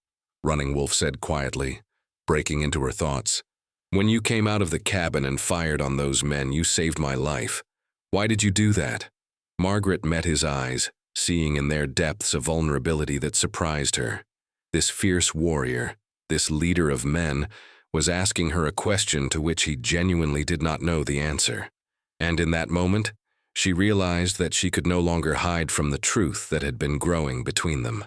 [SPEAKER 1] Running Wolf said quietly, breaking into her thoughts. "When you came out of the cabin and fired on those men, you saved my life. Why did you do that?" Margaret met his eyes, seeing in their depths a vulnerability that surprised her. This fierce warrior, this leader of men, was asking her a question to which he genuinely did not know the answer. And in that moment, she realized that she could no longer hide from the truth that had been growing between them.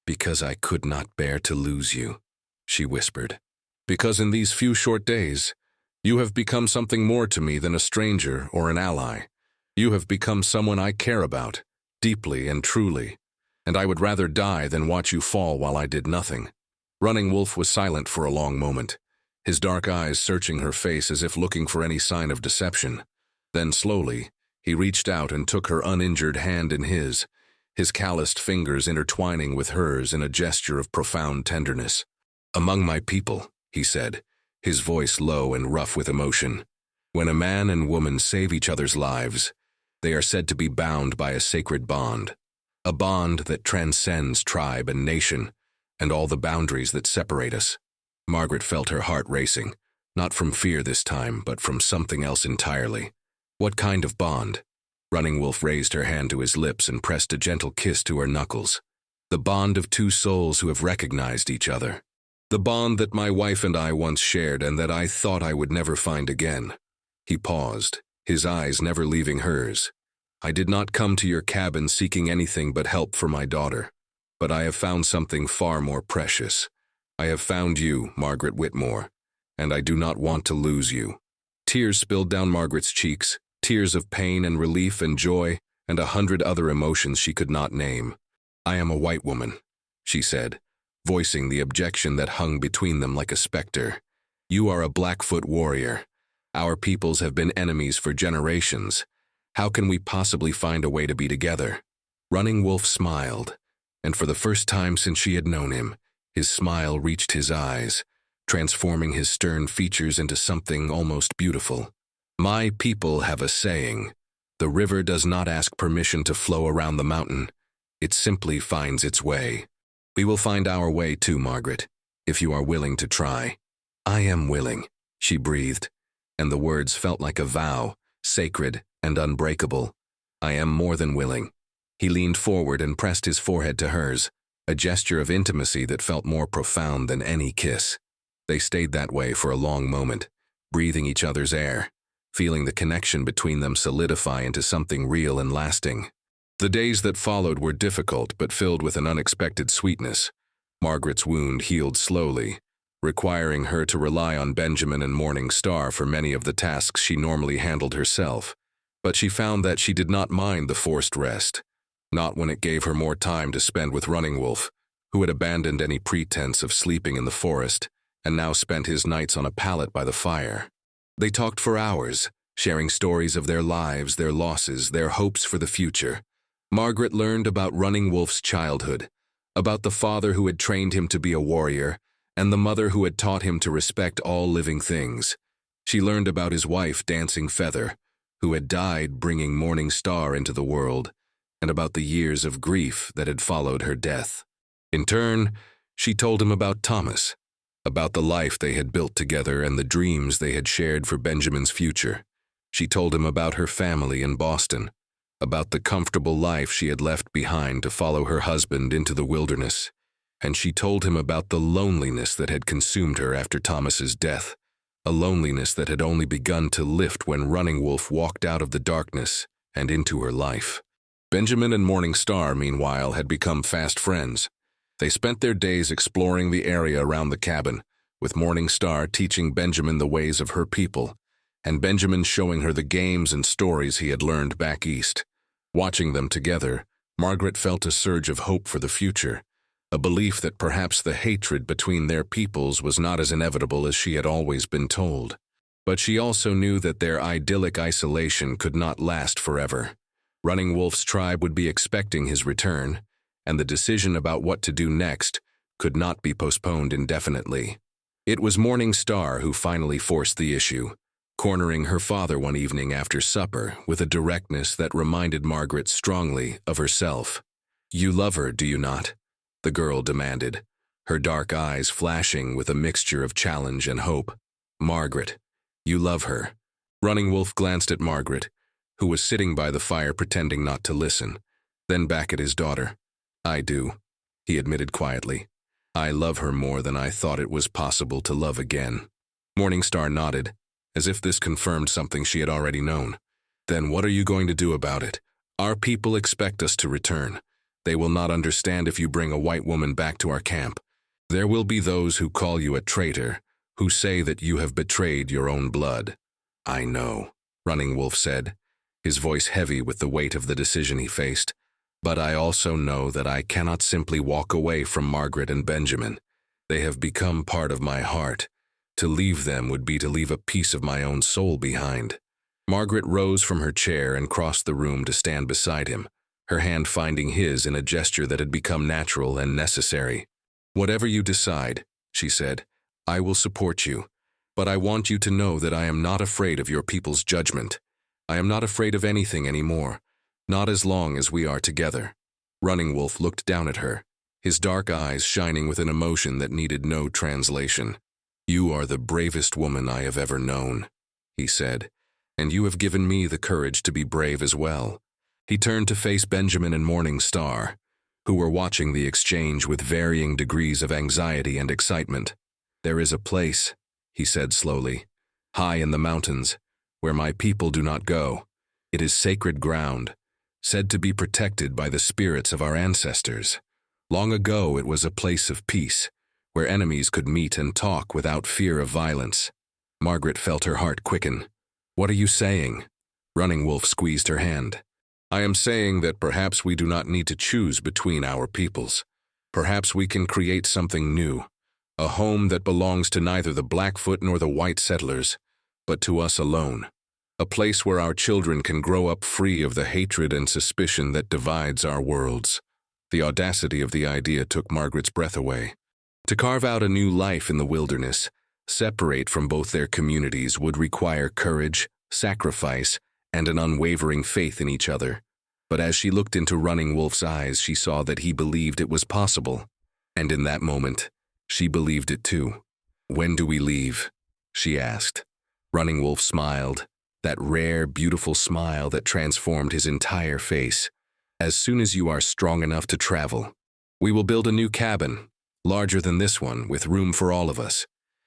[SPEAKER 1] "Because I could not bear to lose you," she whispered. "Because in these few short days, you have become something more to me than a stranger or an ally. You have become someone I care about, deeply and truly, and I would rather die than watch you fall while I did nothing." Running Wolf was silent for a long moment, his dark eyes searching her face as if looking for any sign of deception. Then slowly, he reached out and took her uninjured hand in his calloused fingers intertwining with hers in a gesture of profound tenderness. "Among my people," he said, his voice low and rough with emotion, "when a man and woman save each other's lives, they are said to be bound by a sacred bond, a bond that transcends tribe and nation, and all the boundaries that separate us." Margaret felt her heart racing, not from fear this time, but from something else entirely. "What kind of bond?" Running Wolf raised her hand to his lips and pressed a gentle kiss to her knuckles. "The bond of 2 souls who have recognized each other. The bond that my wife and I once shared and that I thought I would never find again." He paused, his eyes never leaving hers. "I did not come to your cabin seeking anything but help for my daughter. But I have found something far more precious. I have found you, Margaret Whitmore, and I do not want to lose you." Tears spilled down Margaret's cheeks, tears of pain and relief and joy, and 100 other emotions she could not name. "I am a white woman," she said, voicing the objection that hung between them like a specter. "You are a Blackfoot warrior. Our peoples have been enemies for generations. How can we possibly find a way to be together?" Running Wolf smiled, and for the first time since she had known him, his smile reached his eyes, transforming his stern features into something almost beautiful. "My people have a saying. The river does not ask permission to flow around the mountain. It simply finds its way. We will find our way too, Margaret, if you are willing to try." "I am willing," she breathed, and the words felt like a vow, sacred and unbreakable. "I am more than willing." He leaned forward and pressed his forehead to hers, a gesture of intimacy that felt more profound than any kiss. They stayed that way for a long moment, breathing each other's air, feeling the connection between them solidify into something real and lasting. The days that followed were difficult but filled with an unexpected sweetness. Margaret's wound healed slowly, requiring her to rely on Benjamin and Morning Star for many of the tasks she normally handled herself. But she found that she did not mind the forced rest, not when it gave her more time to spend with Running Wolf, who had abandoned any pretense of sleeping in the forest and now spent his nights on a pallet by the fire. They talked for hours, sharing stories of their lives, their losses, their hopes for the future. Margaret learned about Running Wolf's childhood, about the father who had trained him to be a warrior, and the mother who had taught him to respect all living things. She learned about his wife, Dancing Feather, who had died bringing Morning Star into the world, and about the years of grief that had followed her death. In turn, she told him about Thomas, about the life they had built together and the dreams they had shared for Benjamin's future. She told him about her family in Boston, about the comfortable life she had left behind to follow her husband into the wilderness, and she told him about the loneliness that had consumed her after Thomas's death, a loneliness that had only begun to lift when Running Wolf walked out of the darkness and into her life. Benjamin and Morning Star, meanwhile, had become fast friends. They spent their days exploring the area around the cabin, with Morning Star teaching Benjamin the ways of her people, and Benjamin showing her the games and stories he had learned back east. Watching them together, Margaret felt a surge of hope for the future, a belief that perhaps the hatred between their peoples was not as inevitable as she had always been told. But she also knew that their idyllic isolation could not last forever. Running Wolf's tribe would be expecting his return, and the decision about what to do next could not be postponed indefinitely. It was Morning Star who finally forced the issue, cornering her father one evening after supper with a directness that reminded Margaret strongly of herself. "You love her, do you not?" the girl demanded, her dark eyes flashing with a mixture of challenge and hope. "Margaret, you love her." Running Wolf glanced at Margaret, who was sitting by the fire pretending not to listen, then back at his daughter. "I do," he admitted quietly. "I love her more than I thought it was possible to love again." Morning Star nodded, as if this confirmed something she had already known. "Then what are you going to do about it? Our people expect us to return. They will not understand if you bring a white woman back to our camp. There will be those who call you a traitor, who say that you have betrayed your own blood." "I know," Running Wolf said, his voice heavy with the weight of the decision he faced. "But I also know that I cannot simply walk away from Margaret and Benjamin. They have become part of my heart. To leave them would be to leave a piece of my own soul behind." Margaret rose from her chair and crossed the room to stand beside him, her hand finding his in a gesture that had become natural and necessary. "Whatever you decide," she said, "I will support you. But I want you to know that I am not afraid of your people's judgment. I am not afraid of anything anymore, not as long as we are together." Running Wolf looked down at her, his dark eyes shining with an emotion that needed no translation. "You are the bravest woman I have ever known," he said, "and you have given me the courage to be brave as well." He turned to face Benjamin and Morning Star, who were watching the exchange with varying degrees of anxiety and excitement. "There is a place," he said slowly, "high in the mountains, where my people do not go. It is sacred ground, said to be protected by the spirits of our ancestors. Long ago it was a place of peace, where enemies could meet and talk without fear of violence." Margaret felt her heart quicken. "What are you saying?" Running Wolf squeezed her hand. "I am saying that perhaps we do not need to choose between our peoples. Perhaps we can create something new, a home that belongs to neither the Blackfoot nor the white settlers, but to us alone. A place where our children can grow up free of the hatred and suspicion that divides our worlds." The audacity of the idea took Margaret's breath away. To carve out a new life in the wilderness, separate from both their communities, would require courage, sacrifice, and an unwavering faith in each other. But as she looked into Running Wolf's eyes, she saw that he believed it was possible. And in that moment, she believed it too. "When do we leave?" she asked. Running Wolf smiled, that rare, beautiful smile that transformed his entire face. "As soon as you are strong enough to travel. We will build a new cabin, larger than this one, with room for all of us.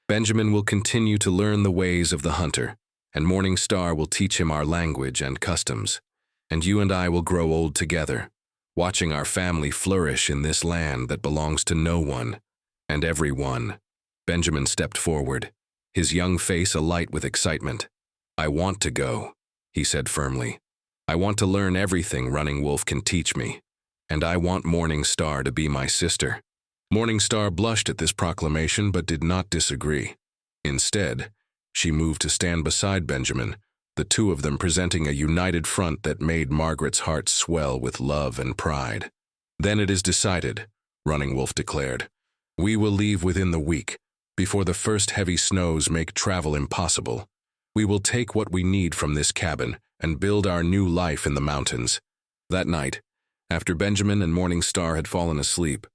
[SPEAKER 1] Benjamin will continue to learn the ways of the hunter, and Morning Star will teach him our language and customs. And you and I will grow old together, watching our family flourish in this land that belongs to no one and everyone." Benjamin stepped forward, his young face alight with excitement. "I want to go," he said firmly. "I want to learn everything Running Wolf can teach me, and I want Morning Star to be my sister." Morningstar blushed at this proclamation but did not disagree. Instead, she moved to stand beside Benjamin, the two of them presenting a united front that made Margaret's heart swell with love and pride. "Then it is decided," Running Wolf declared. "We will leave within the week, before the first heavy snows make travel impossible. We will take what we need from this cabin and build our new life in the mountains." That night, after Benjamin and Morningstar had fallen asleep,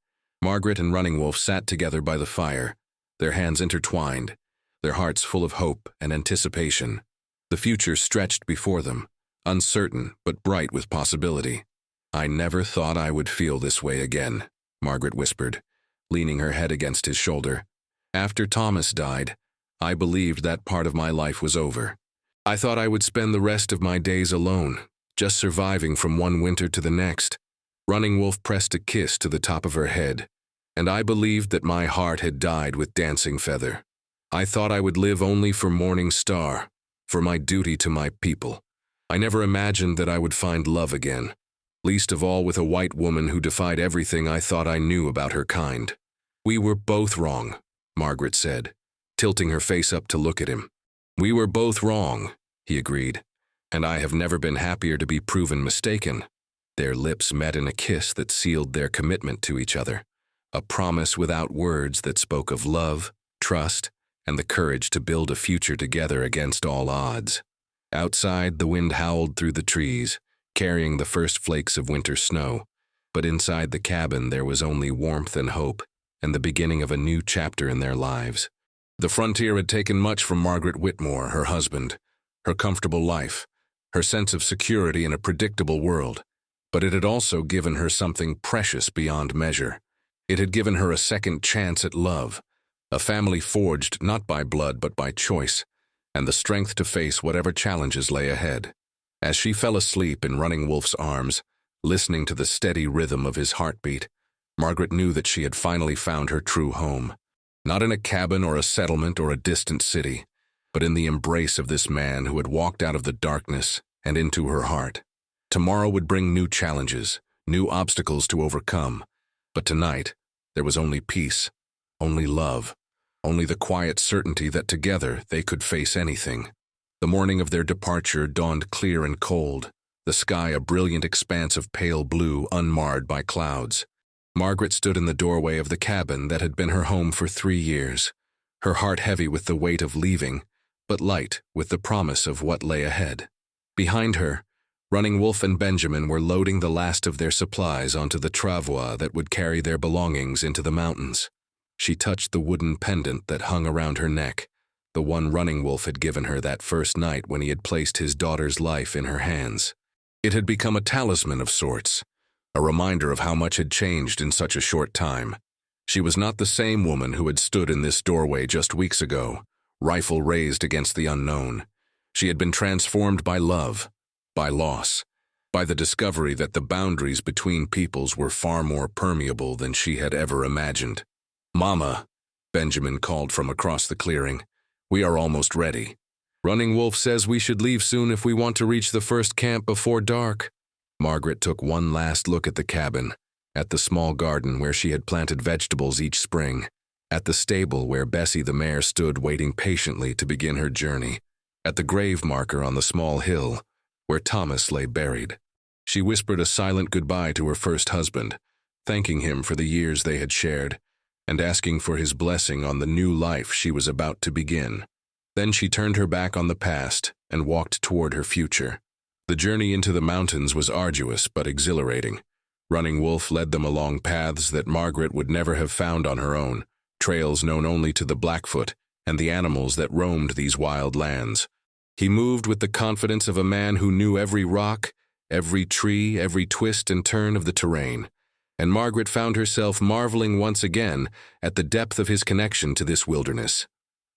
[SPEAKER 1] Margaret and Running Wolf sat together by the fire, their hands intertwined, their hearts full of hope and anticipation. The future stretched before them, uncertain but bright with possibility. "I never thought I would feel this way again," Margaret whispered, leaning her head against his shoulder. "After Thomas died, I believed that part of my life was over. I thought I would spend the rest of my days alone, just surviving from one winter to the next." Running Wolf pressed a kiss to the top of her head. "And I believed that my heart had died with Dancing Feather. I thought I would live only for Morningstar, for my duty to my people. I never imagined that I would find love again, least of all with a white woman who defied everything I thought I knew about her kind." "We were both wrong," Margaret said, tilting her face up to look at him. "We were both wrong," he agreed, "and I have never been happier to be proven mistaken." Their lips met in a kiss that sealed their commitment to each other, a promise without words that spoke of love, trust, and the courage to build a future together against all odds. Outside, the wind howled through the trees, carrying the first flakes of winter snow, but inside the cabin there was only warmth and hope, and the beginning of a new chapter in their lives. The frontier had taken much from Margaret Whitmore, her husband, her comfortable life, her sense of security in a predictable world, but it had also given her something precious beyond measure. It had given her a second chance at love, a family forged not by blood but by choice, and the strength to face whatever challenges lay ahead. As she fell asleep in Running Wolf's arms, listening to the steady rhythm of his heartbeat, Margaret knew that she had finally found her true home. Not in a cabin or a settlement or a distant city, but in the embrace of this man who had walked out of the darkness and into her heart. Tomorrow would bring new challenges, new obstacles to overcome, but tonight there was only peace, only love, only the quiet certainty that together they could face anything. The morning of their departure dawned clear and cold, the sky a brilliant expanse of pale blue unmarred by clouds. Margaret stood in the doorway of the cabin that had been her home for 3 years, her heart heavy with the weight of leaving, but light with the promise of what lay ahead. Behind her, Running Wolf and Benjamin were loading the last of their supplies onto the travois that would carry their belongings into the mountains. She touched the wooden pendant that hung around her neck, the one Running Wolf had given her that first night when he had placed his daughter's life in her hands. It had become a talisman of sorts, a reminder of how much had changed in such a short time. She was not the same woman who had stood in this doorway just weeks ago, rifle raised against the unknown. She had been transformed by love, by loss, by the discovery that the boundaries between peoples were far more permeable than she had ever imagined. "Mama," Benjamin called from across the clearing, "we are almost ready. Running Wolf says we should leave soon if we want to reach the first camp before dark." Margaret took one last look at the cabin, at the small garden where she had planted vegetables each spring, at the stable where Bessie the mare stood waiting patiently to begin her journey, at the grave marker on the small hill where Thomas lay buried. She whispered a silent goodbye to her first husband, thanking him for the years they had shared, and asking for his blessing on the new life she was about to begin. Then she turned her back on the past and walked toward her future. The journey into the mountains was arduous but exhilarating. Running Wolf led them along paths that Margaret would never have found on her own, trails known only to the Blackfoot and the animals that roamed these wild lands. He moved with the confidence of a man who knew every rock, every tree, every twist and turn of the terrain, and Margaret found herself marveling once again at the depth of his connection to this wilderness.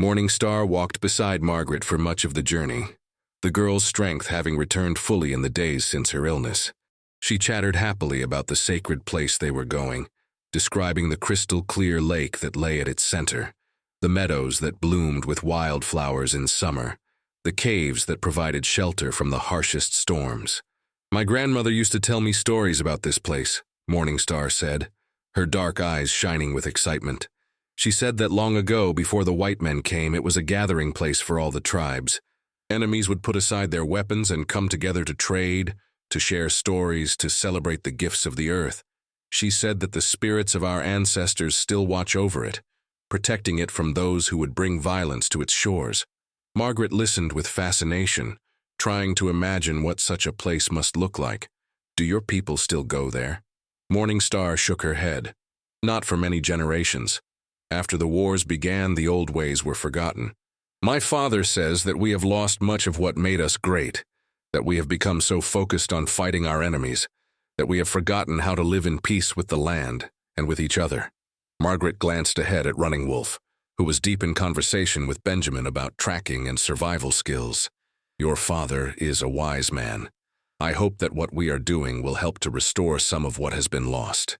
[SPEAKER 1] Morningstar walked beside Margaret for much of the journey, the girl's strength having returned fully in the days since her illness. She chattered happily about the sacred place they were going, describing the crystal-clear lake that lay at its center, the meadows that bloomed with wildflowers in summer, the caves that provided shelter from the harshest storms. "My grandmother used to tell me stories about this place," Morningstar said, her dark eyes shining with excitement. She said that long ago, before the white men came, it was a gathering place for all the tribes. Enemies would put aside their weapons and come together to trade, to share stories, to celebrate the gifts of the earth. She said that the spirits of our ancestors still watch over it, protecting it from those who would bring violence to its shores. Margaret listened with fascination, trying to imagine what such a place must look like. Do your people still go there? Morning Star shook her head. Not for many generations. After the wars began, the old ways were forgotten. My father says that we have lost much of what made us great, that we have become so focused on fighting our enemies, that we have forgotten how to live in peace with the land and with each other. Margaret glanced ahead at Running Wolf, who was deep in conversation with Benjamin about tracking and survival skills. Your father is a wise man. I hope that what we are doing will help to restore some of what has been lost.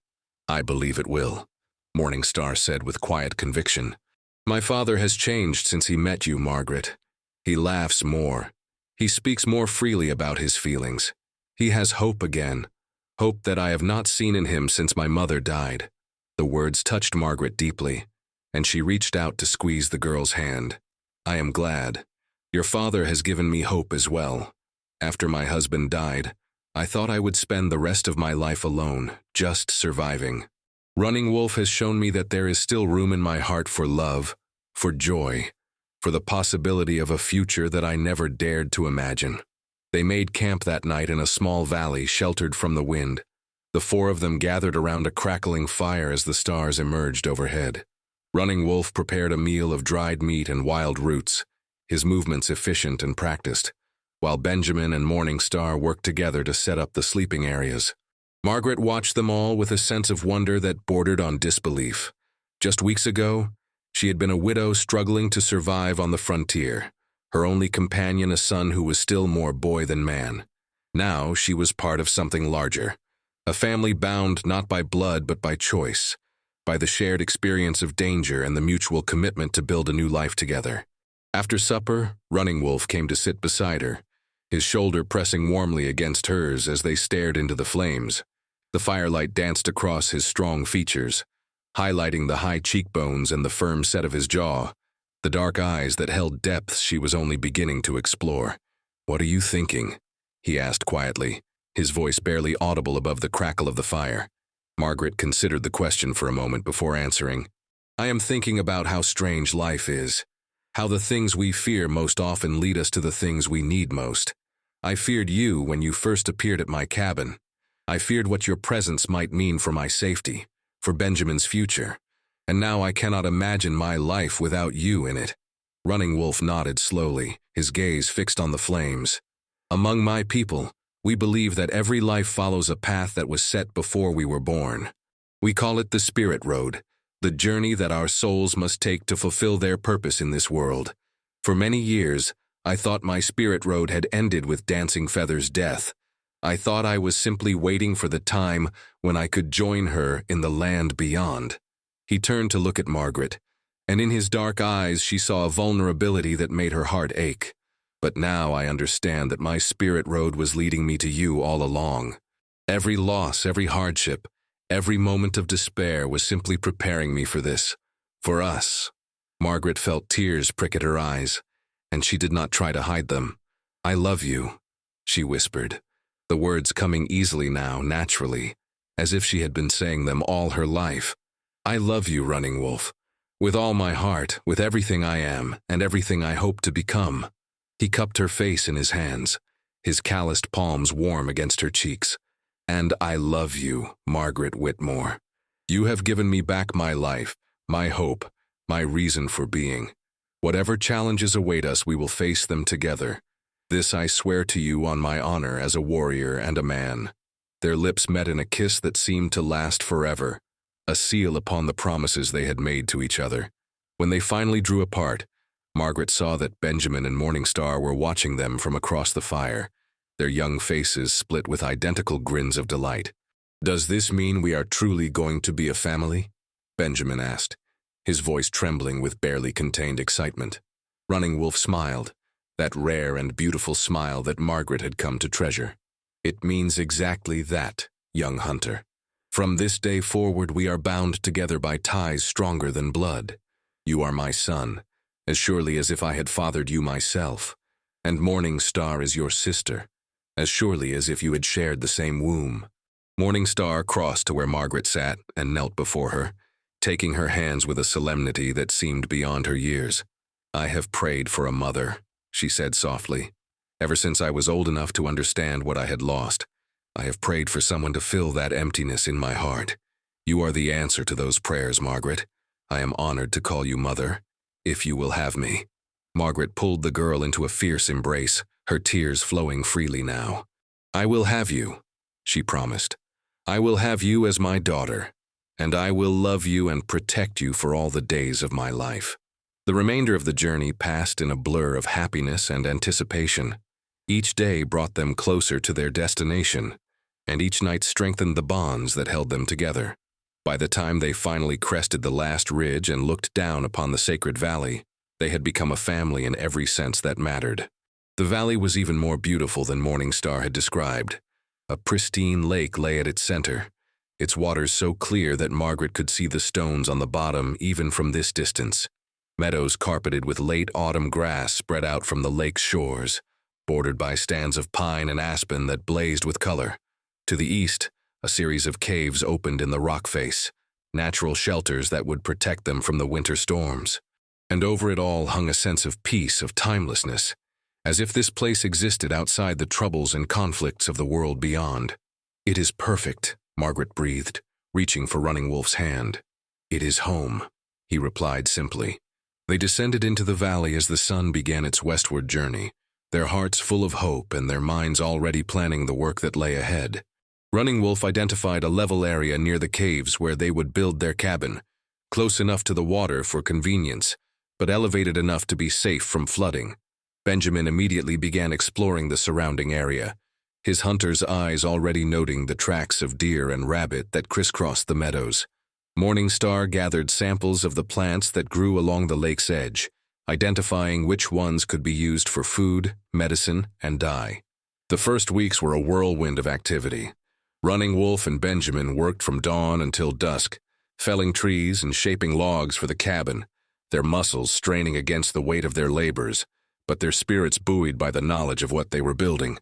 [SPEAKER 1] I believe it will, Morning Star said with quiet conviction. My father has changed since he met you, Margaret. He laughs more. He speaks more freely about his feelings. He has hope again, hope that I have not seen in him since my mother died. The words touched Margaret deeply, and she reached out to squeeze the girl's hand. I am glad. Your father has given me hope as well. After my husband died, I thought I would spend the rest of my life alone, just surviving. Running Wolf has shown me that there is still room in my heart for love, for joy, for the possibility of a future that I never dared to imagine. They made camp that night in a small valley sheltered from the wind. The four of them gathered around a crackling fire as the stars emerged overhead. Running Wolf prepared a meal of dried meat and wild roots, his movements efficient and practiced, while Benjamin and Morning Star worked together to set up the sleeping areas. Margaret watched them all with a sense of wonder that bordered on disbelief. Just weeks ago, she had been a widow struggling to survive on the frontier, her only companion a son who was still more boy than man. Now she was part of something larger, a family bound not by blood but by choice, by the shared experience of danger and the mutual commitment to build a new life together. After supper, Running Wolf came to sit beside her, his shoulder pressing warmly against hers as they stared into the flames. The firelight danced across his strong features, highlighting the high cheekbones and the firm set of his jaw, the dark eyes that held depths she was only beginning to explore. What are you thinking? He asked quietly, his voice barely audible above the crackle of the fire. Margaret considered the question for a moment before answering. I am thinking about how strange life is, how the things we fear most often lead us to the things we need most. I feared you when you first appeared at my cabin. I feared what your presence might mean for my safety, for Benjamin's future, and now I cannot imagine my life without you in it. Running Wolf nodded slowly, his gaze fixed on the flames. Among my people, we believe that every life follows a path that was set before we were born. We call it the Spirit Road, the journey that our souls must take to fulfill their purpose in this world. For many years, I thought my Spirit Road had ended with Dancing Feather's death. I thought I was simply waiting for the time when I could join her in the land beyond. He turned to look at Margaret, and in his dark eyes she saw a vulnerability that made her heart ache. But now I understand that my Spirit Road was leading me to you all along. Every loss, every hardship, every moment of despair was simply preparing me for this, for us. Margaret felt tears prick at her eyes, and she did not try to hide them. I love you, she whispered, the words coming easily now, naturally, as if she had been saying them all her life. I love you, Running Wolf, with all my heart, with everything I am, and everything I hope to become. He cupped her face in his hands, his calloused palms warm against her cheeks. And I love you, Margaret Whitmore. You have given me back my life, my hope, my reason for being. Whatever challenges await us, we will face them together. This I swear to you on my honor as a warrior and a man. Their lips met in a kiss that seemed to last forever, a seal upon the promises they had made to each other. When they finally drew apart, Margaret saw that Benjamin and Morning Star were watching them from across the fire, their young faces split with identical grins of delight. Does this mean we are truly going to be a family? Benjamin asked, his voice trembling with barely contained excitement. Running Wolf smiled, that rare and beautiful smile that Margaret had come to treasure. It means exactly that, young hunter. From this day forward we are bound together by ties stronger than blood. You are my son, as surely as if I had fathered you myself, and Morning Star is your sister, as surely as if you had shared the same womb." Morning Star crossed to where Margaret sat and knelt before her, taking her hands with a solemnity that seemed beyond her years. "I have prayed for a mother," she said softly. "Ever since I was old enough to understand what I had lost, I have prayed for someone to fill that emptiness in my heart. You are the answer to those prayers, Margaret. I am honored to call you mother, if you will have me." Margaret pulled the girl into a fierce embrace, her tears flowing freely now. "I will have you," she promised. "I will have you as my daughter, and I will love you and protect you for all the days of my life." The remainder of the journey passed in a blur of happiness and anticipation. Each day brought them closer to their destination, and each night strengthened the bonds that held them together. By the time they finally crested the last ridge and looked down upon the sacred valley, they had become a family in every sense that mattered. The valley was even more beautiful than Morning Star had described. A pristine lake lay at its center, its waters so clear that Margaret could see the stones on the bottom even from this distance. Meadows carpeted with late autumn grass spread out from the lake's shores, bordered by stands of pine and aspen that blazed with color. To the east, a series of caves opened in the rock face, natural shelters that would protect them from the winter storms. And over it all hung a sense of peace, of timelessness, as if this place existed outside the troubles and conflicts of the world beyond. "It is perfect," Margaret breathed, reaching for Running Wolf's hand. "It is home," he replied simply. They descended into the valley as the sun began its westward journey, their hearts full of hope and their minds already planning the work that lay ahead. Running Wolf identified a level area near the caves where they would build their cabin, close enough to the water for convenience, but elevated enough to be safe from flooding. Benjamin immediately began exploring the surrounding area, his hunter's eyes already noting the tracks of deer and rabbit that crisscrossed the meadows. Morning Star gathered samples of the plants that grew along the lake's edge, identifying which ones could be used for food, medicine, and dye. The first weeks were a whirlwind of activity. Running Wolf and Benjamin worked from dawn until dusk, felling trees and shaping logs for the cabin, their muscles straining against the weight of their labors, but their spirits buoyed by the knowledge of what they were building.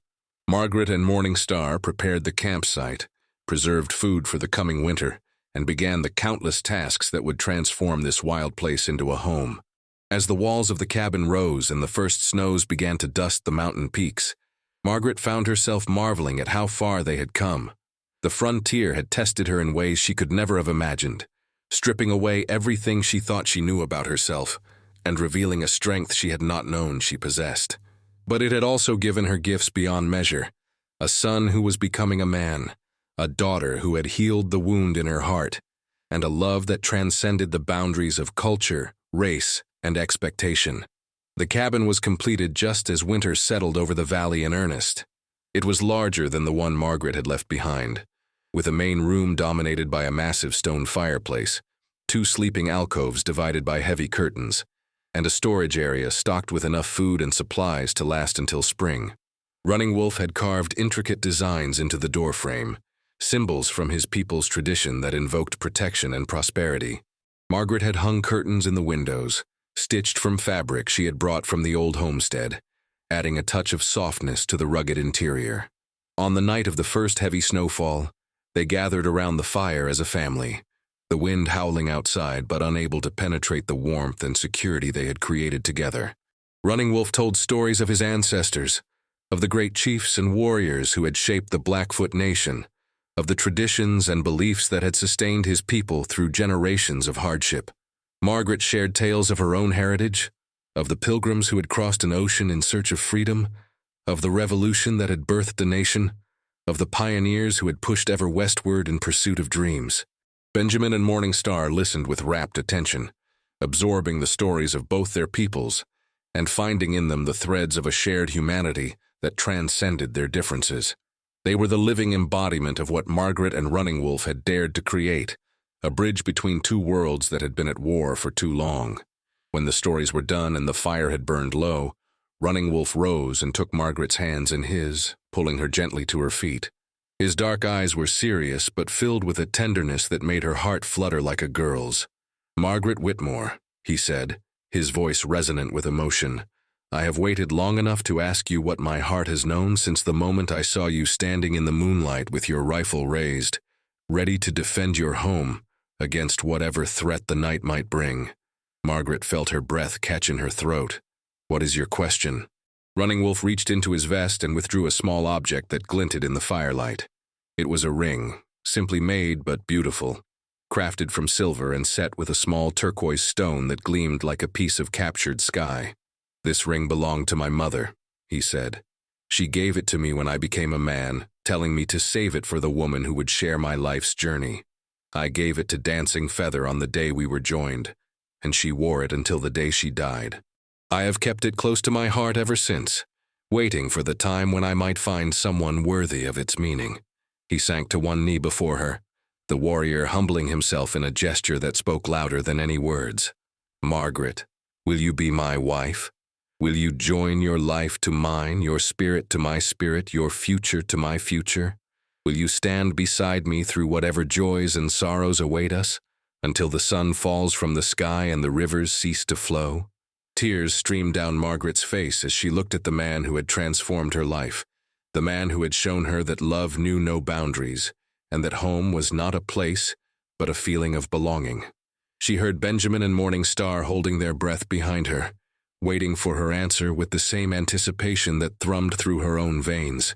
[SPEAKER 1] Margaret and Morning Star prepared the campsite, preserved food for the coming winter, and began the countless tasks that would transform this wild place into a home. As the walls of the cabin rose and the first snows began to dust the mountain peaks, Margaret found herself marveling at how far they had come. The frontier had tested her in ways she could never have imagined, stripping away everything she thought she knew about herself, and revealing a strength she had not known she possessed. But it had also given her gifts beyond measure, a son who was becoming a man, a daughter who had healed the wound in her heart, and a love that transcended the boundaries of culture, race, and expectation. The cabin was completed just as winter settled over the valley in earnest. It was larger than the one Margaret had left behind, with a main room dominated by a massive stone fireplace, 2 sleeping alcoves divided by heavy curtains, and a storage area stocked with enough food and supplies to last until spring. Running Wolf had carved intricate designs into the doorframe, symbols from his people's tradition that invoked protection and prosperity. Margaret had hung curtains in the windows, stitched from fabric she had brought from the old homestead, adding a touch of softness to the rugged interior. On the night of the first heavy snowfall, they gathered around the fire as a family, the wind howling outside but unable to penetrate the warmth and security they had created together. Running Wolf told stories of his ancestors, of the great chiefs and warriors who had shaped the Blackfoot nation, of the traditions and beliefs that had sustained his people through generations of hardship. Margaret shared tales of her own heritage, of the pilgrims who had crossed an ocean in search of freedom, of the revolution that had birthed a nation, of the pioneers who had pushed ever westward in pursuit of dreams. Benjamin and Morning Star listened with rapt attention, absorbing the stories of both their peoples and finding in them the threads of a shared humanity that transcended their differences. They were the living embodiment of what Margaret and Running Wolf had dared to create, a bridge between 2 worlds that had been at war for too long. When the stories were done and the fire had burned low, Running Wolf rose and took Margaret's hands in his, pulling her gently to her feet. His dark eyes were serious but filled with a tenderness that made her heart flutter like a girl's. "Margaret Whitmore," he said, his voice resonant with emotion, "I have waited long enough to ask you what my heart has known since the moment I saw you standing in the moonlight with your rifle raised, ready to defend your home against whatever threat the night might bring." Margaret felt her breath catch in her throat. "What is your question?" Running Wolf reached into his vest and withdrew a small object that glinted in the firelight. It was a ring, simply made but beautiful, crafted from silver and set with a small turquoise stone that gleamed like a piece of captured sky. "This ring belonged to my mother," he said. "She gave it to me when I became a man, telling me to save it for the woman who would share my life's journey. I gave it to Dancing Feather on the day we were joined, and she wore it until the day she died. I have kept it close to my heart ever since, waiting for the time when I might find someone worthy of its meaning." He sank to one knee before her, the warrior humbling himself in a gesture that spoke louder than any words. "Margaret, will you be my wife? Will you join your life to mine, your spirit to my spirit, your future to my future? Will you stand beside me through whatever joys and sorrows await us, until the sun falls from the sky and the rivers cease to flow?" Tears streamed down Margaret's face as she looked at the man who had transformed her life, the man who had shown her that love knew no boundaries, and that home was not a place, but a feeling of belonging. She heard Benjamin and Morning Star holding their breath behind her, waiting for her answer with the same anticipation that thrummed through her own veins.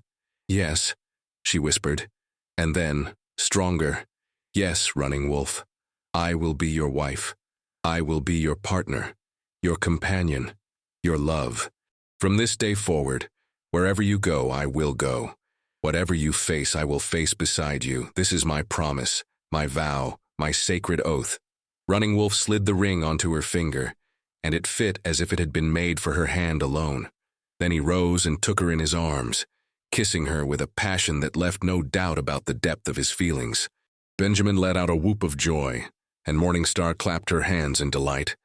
[SPEAKER 1] "Yes," she whispered, and then, stronger, "Yes, Running Wolf, I will be your wife. I will be your partner, your companion, your love. From this day forward, wherever you go, I will go. Whatever you face, I will face beside you. This is my promise, my vow, my sacred oath." Running Wolf slid the ring onto her finger, and it fit as if it had been made for her hand alone. Then he rose and took her in his arms, kissing her with a passion that left no doubt about the depth of his feelings. Benjamin let out a whoop of joy, and Morning Star clapped her hands in delight.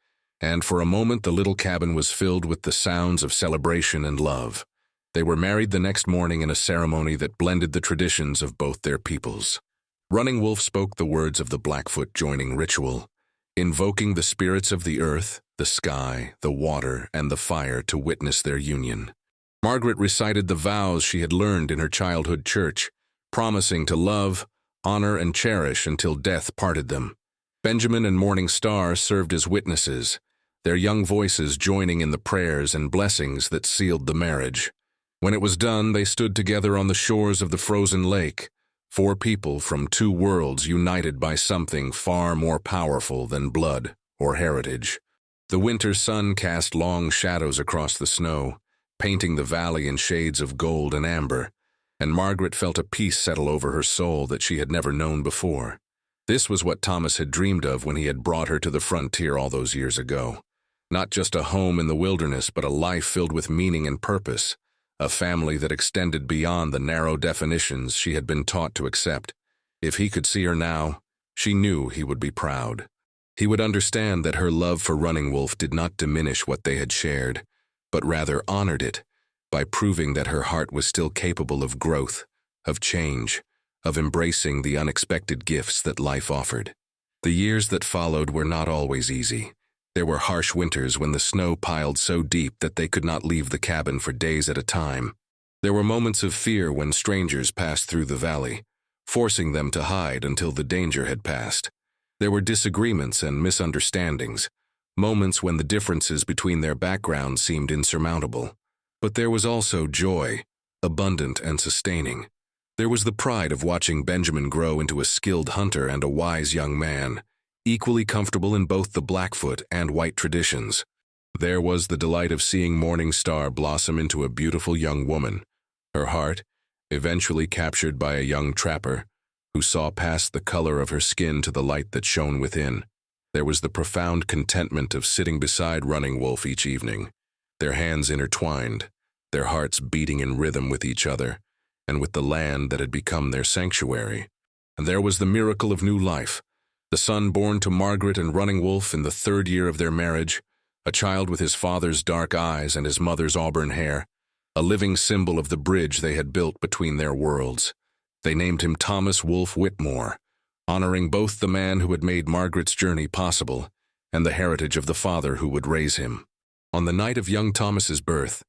[SPEAKER 1] And for a moment the little cabin was filled with the sounds of celebration and love. They were married the next morning in a ceremony that blended the traditions of both their peoples. Running Wolf spoke the words of the Blackfoot joining ritual, invoking the spirits of the earth, the sky, the water, and the fire to witness their union. Margaret recited the vows she had learned in her childhood church, promising to love, honor, and cherish until death parted them. Benjamin and Morning Star served as witnesses, their young voices joining in the prayers and blessings that sealed the marriage. When it was done, they stood together on the shores of the frozen lake, 4 people from 2 worlds united by something far more powerful than blood or heritage. The winter sun cast long shadows across the snow, painting the valley in shades of gold and amber, and Margaret felt a peace settle over her soul that she had never known before. This was what Thomas had dreamed of when he had brought her to the frontier all those years ago. Not just a home in the wilderness, but a life filled with meaning and purpose, a family that extended beyond the narrow definitions she had been taught to accept. If he could see her now, she knew he would be proud. He would understand that her love for Running Wolf did not diminish what they had shared, but rather honored it by proving that her heart was still capable of growth, of change, of embracing the unexpected gifts that life offered. The years that followed were not always easy. There were harsh winters when the snow piled so deep that they could not leave the cabin for days at a time. There were moments of fear when strangers passed through the valley, forcing them to hide until the danger had passed. There were disagreements and misunderstandings, moments when the differences between their backgrounds seemed insurmountable. But there was also joy, abundant and sustaining. There was the pride of watching Benjamin grow into a skilled hunter and a wise young man, equally comfortable in both the Blackfoot and white traditions. There was the delight of seeing Morning Star blossom into a beautiful young woman, her heart eventually captured by a young trapper who saw past the color of her skin to the light that shone within. There was the profound contentment of sitting beside Running Wolf each evening, their hands intertwined, their hearts beating in rhythm with each other and with the land that had become their sanctuary. And there was the miracle of new life, the son born to Margaret and Running Wolf in the 3rd year of their marriage, a child with his father's dark eyes and his mother's auburn hair, a living symbol of the bridge they had built between their worlds. They named him Thomas Wolfe Whitmore, honoring both the man who had made Margaret's journey possible and the heritage of the father who would raise him. On the night of young Thomas's birth,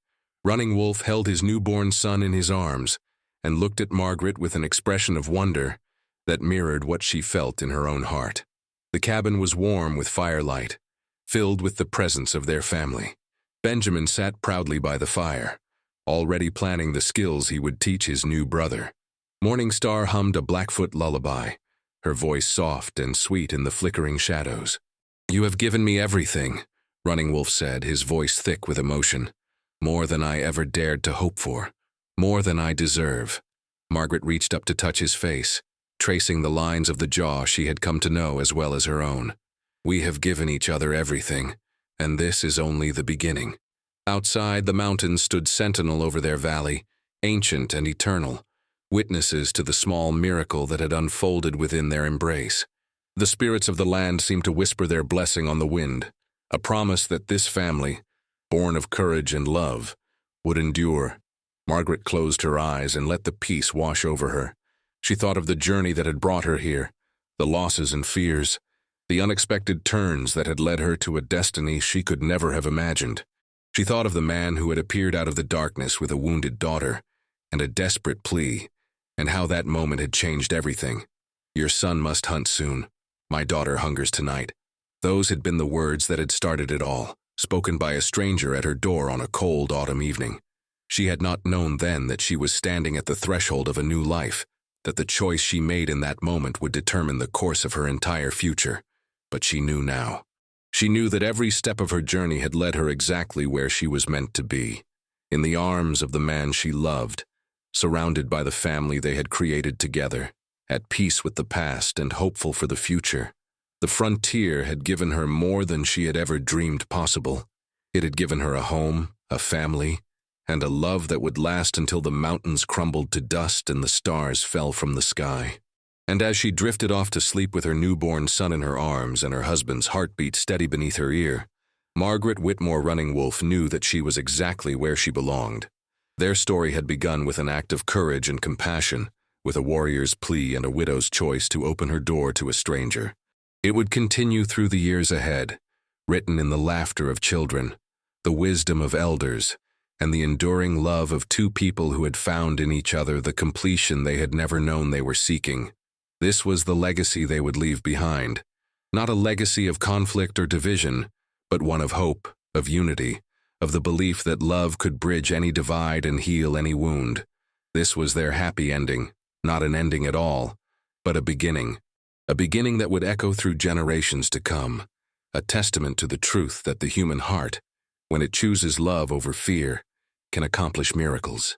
[SPEAKER 1] Running Wolf held his newborn son in his arms and looked at Margaret with an expression of wonder that mirrored what she felt in her own heart. The cabin was warm with firelight, filled with the presence of their family. Benjamin sat proudly by the fire, already planning the skills he would teach his new brother. Morning Star hummed a Blackfoot lullaby, her voice soft and sweet in the flickering shadows. "You have given me everything," Running Wolf said, his voice thick with emotion. "More than I ever dared to hope for. More than I deserve." Margaret reached up to touch his face, tracing the lines of the jaw she had come to know as well as her own. "We have given each other everything, and this is only the beginning." Outside, the mountains stood sentinel over their valley, ancient and eternal, witnesses to the small miracle that had unfolded within their embrace. The spirits of the land seemed to whisper their blessing on the wind, a promise that this family, born of courage and love, would endure. Margaret closed her eyes and let the peace wash over her. She thought of the journey that had brought her here, the losses and fears, the unexpected turns that had led her to a destiny she could never have imagined. She thought of the man who had appeared out of the darkness with a wounded daughter and a desperate plea, and how that moment had changed everything. "Your son must hunt soon. My daughter hungers tonight." Those had been the words that had started it all, spoken by a stranger at her door on a cold autumn evening. She had not known then that she was standing at the threshold of a new life, that the choice she made in that moment would determine the course of her entire future. But she knew now. She knew that every step of her journey had led her exactly where she was meant to be, in the arms of the man she loved, surrounded by the family they had created together, at peace with the past and hopeful for the future. The frontier had given her more than she had ever dreamed possible. It had given her a home, a family, and a love that would last until the mountains crumbled to dust and the stars fell from the sky. And as she drifted off to sleep with her newborn son in her arms and her husband's heartbeat steady beneath her ear, Margaret Whitmore Running Wolf knew that she was exactly where she belonged. Their story had begun with an act of courage and compassion, with a warrior's plea and a widow's choice to open her door to a stranger. It would continue through the years ahead, written in the laughter of children, the wisdom of elders, and the enduring love of two people who had found in each other the completion they had never known they were seeking. This was the legacy they would leave behind, not a legacy of conflict or division, but one of hope, of unity, of the belief that love could bridge any divide and heal any wound. This was their happy ending, not an ending at all, but a beginning that would echo through generations to come, a testament to the truth that the human heart, when it chooses love over fear, can accomplish miracles.